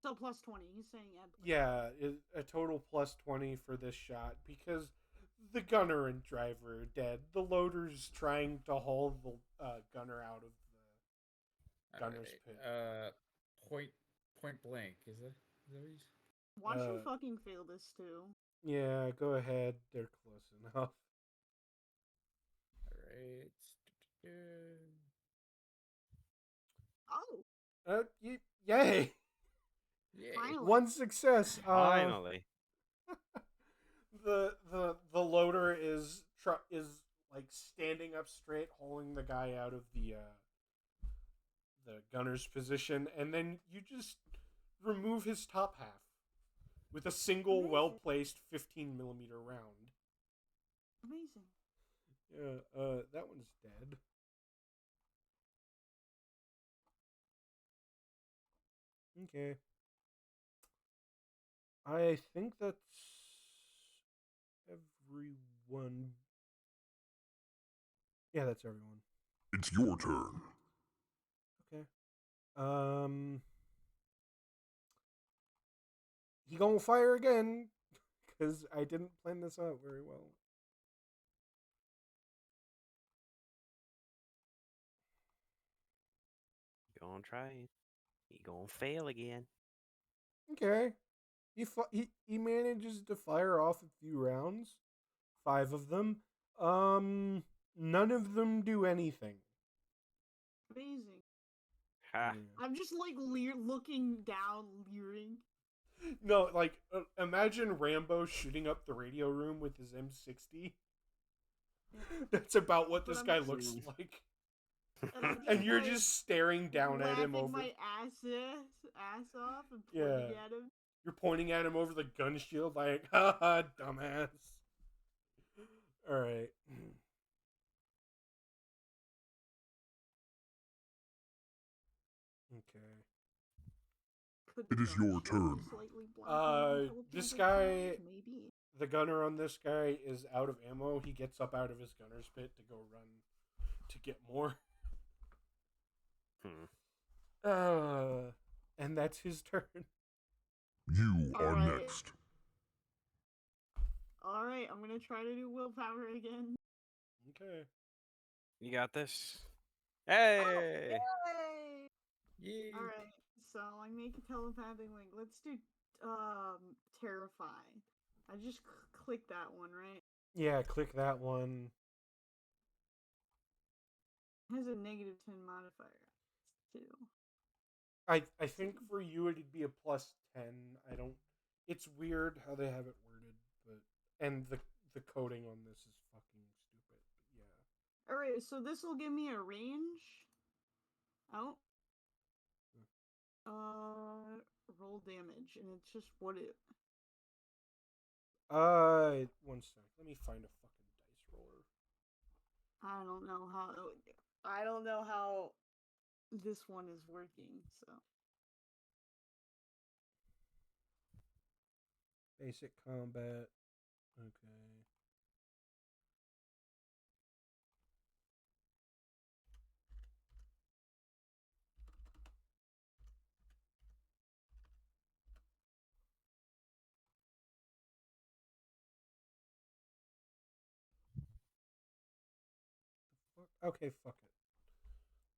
So +20. He's saying Yeah, a total +20 for this shot because the gunner and driver are dead. The loader's trying to haul the gunner out of the gunner's pit. Point blank. Is that what he's? Watch him fucking fail this too. Yeah, go ahead. They're close enough. Alright. Oh. Yay! Yay. Finally. One success. Finally. The loader is like standing up straight, hauling the guy out of the gunner's position, and then you just remove his top half with a single well-placed 15mm round. Amazing. Yeah, that one's dead. Okay. I think that's everyone. Yeah, that's everyone. It's your turn. Okay. He gonna fire again because I didn't plan this out very well. Gonna try. He gonna fail again. Okay. He manages to fire off a few rounds, 5 of them. None of them do anything. Amazing. Ha. I'm just like looking down, leering. No, like imagine Rambo shooting up the radio room with his M60. That's about what this guy looks like. And you're just staring down at him over. my ass off and pointing at him. You're pointing at him over the gun shield like, haha, dumbass. Alright. Okay. Could It the is your gunshot be turn. slightly blocking This telepathic guy, powers? Maybe. the gunner on this guy is out of ammo. He gets up out of his gunner's pit to go run to get more. And that's his turn. You are Alright. next. Alright, I'm gonna try to do willpower again. Okay. You got this. Hey! Yay! Yay. Alright, so I make a telepathic link. Let's do terrify. I just click that one, right? Yeah, click that one. It has a negative 10 modifier too. I think for you it'd be a +10. I don't. It's weird how they have it worded, but and the coding on this is fucking stupid. But yeah. Alright, so this will give me a range. Oh. Roll damage, and it's just what it. One sec. Let me find a fucking dice roller. I don't know how. I don't know how this one is working. So. Basic combat. Okay. Okay, fuck it.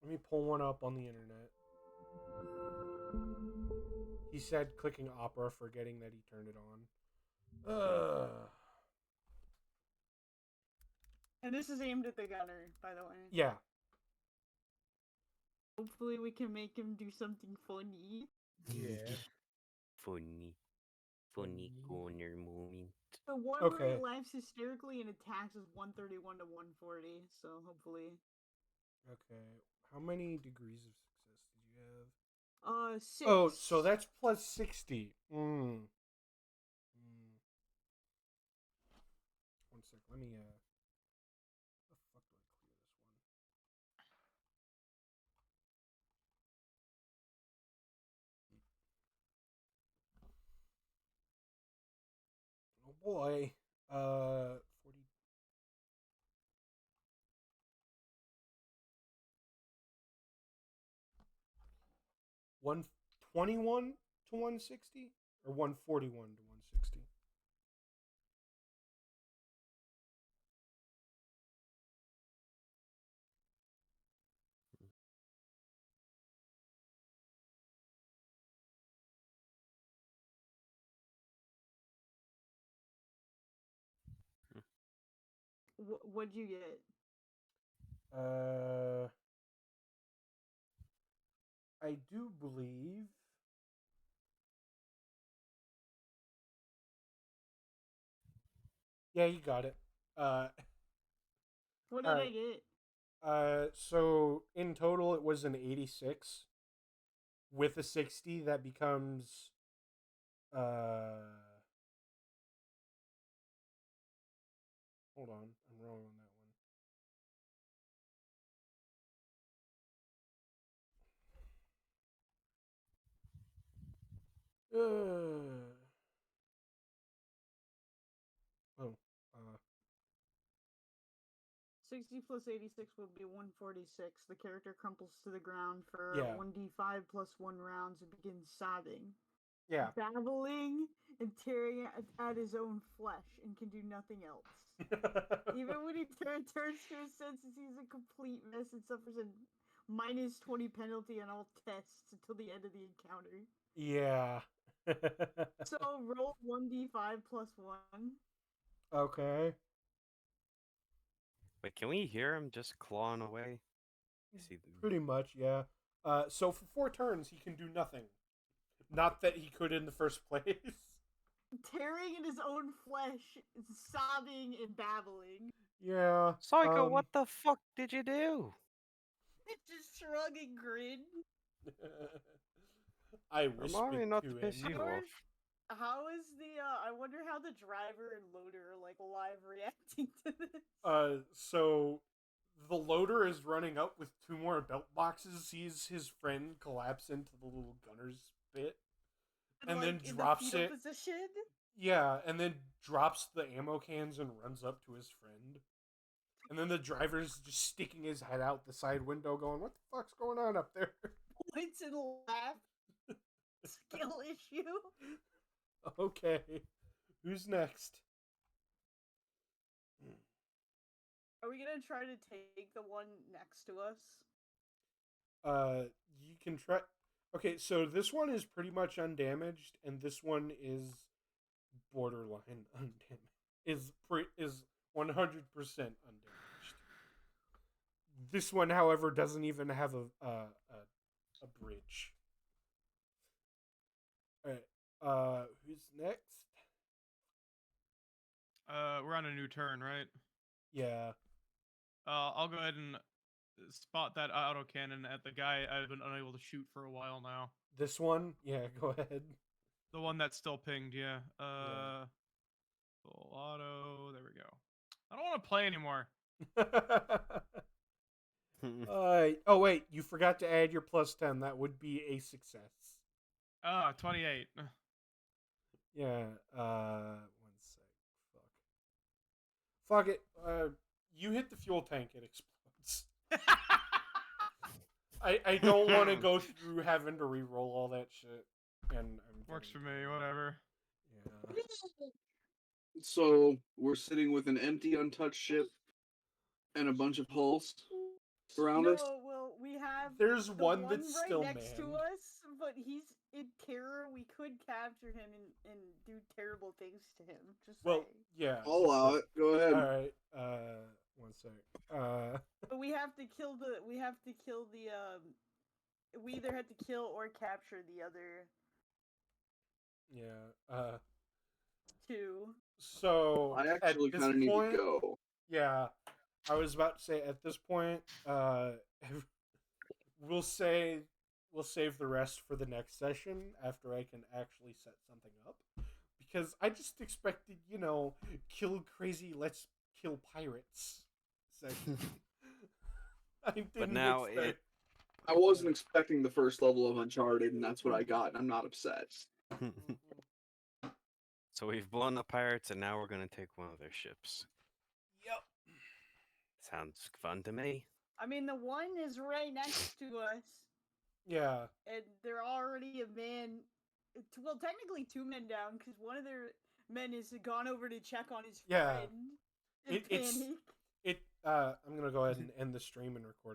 Let me pull one up on the internet. He said clicking opera, forgetting that he turned it on. And this is aimed at the gunner, by the way. Yeah. Hopefully we can make him do something funny. Yeah. Funny. Funny corner moment. The one where Okay. he laughs hysterically and attacks is 131 to 140, so hopefully. Okay. How many degrees of success did you have? 6. Oh, so that's +60. One sec. Let me how the fuck do I clear this one? Oh boy. 40. One 21 to 160 or 141 to 160. What'd you get? I do believe. Yeah, you got it. What did I get? So in total it was an 86. With a 60, that becomes hold on, I'm wrong on that one. 60 plus 86 would be 146. The character crumples to the ground for Yeah. 1d5 plus 1 rounds and begins sobbing. Yeah. Babbling and tearing at his own flesh and can do nothing else. Even when he turns to his senses, he's a complete mess and suffers a -20 penalty on all tests until the end of the encounter. Yeah. So roll 1d5 plus 1. Okay. Wait, can we hear him just clawing away? Pretty much, yeah. So for 4 turns, he can do nothing. Not that he could in the first place. Tearing at his own flesh, sobbing and babbling. Yeah. Psycho, what the fuck did you do? Just shrug and grin. I whispered Remind me not to to piss him. you off. How is the I wonder how the driver and loader are like live reacting to this. So the loader is running up with 2 more belt boxes, sees his friend collapse into the little gunner's bit, and like, then in drops the fetal it. position. Yeah, and then drops the ammo cans and runs up to his friend. And then the driver's just sticking his head out the side window going, what the fuck's going on up there? Points and laugh. Skill issue. Okay. Who's next? Are we gonna try to take the one next to us? You can try. Okay, so this one is pretty much undamaged, and this one is borderline undamaged. Is 100% undamaged. This one, however, doesn't even have a bridge. All right. Who's next? We're on a new turn, right? Yeah. I'll go ahead and spot that autocannon at the guy I've been unable to shoot for a while now. This one? Yeah, go ahead. The one that's still pinged, yeah. Yeah. Full auto. There we go. I don't want to play anymore. Oh wait, you forgot to add your +10. That would be a success. 28. Yeah. 1 sec. Fuck it. You hit the fuel tank, it explodes. I don't want to go through having to re-roll all that shit. And Works for me, whatever. Yeah. So we're sitting with an empty, untouched ship and a bunch of hulls around us. No, well, we have There's the one that's right still next to manned. us, but he's in terror. We could capture him and do terrible things to him. Just Well, saying. yeah. I'll allow it. Go ahead. All right. 1 sec. But we have to kill the. We have to kill the. We either have to kill or capture the other Yeah. 2. I So actually at this kind of need point, to go. yeah, I was about to say at this point, we'll save the rest for the next session after I can actually set something up, because I just expected, kill crazy, let's kill pirates session. I didn't But now expect. I wasn't expecting the first level of Uncharted, and that's what I got, and I'm not upset. So we've blown the pirates, and now we're gonna take one of their ships. Yep. Sounds fun to me. I mean, the one is right next to us, Yeah. and they're already a man. Well, technically 2 men down, because one of their men has gone over to check on his Yeah. friend. In panic. I'm gonna go ahead and end the stream and record.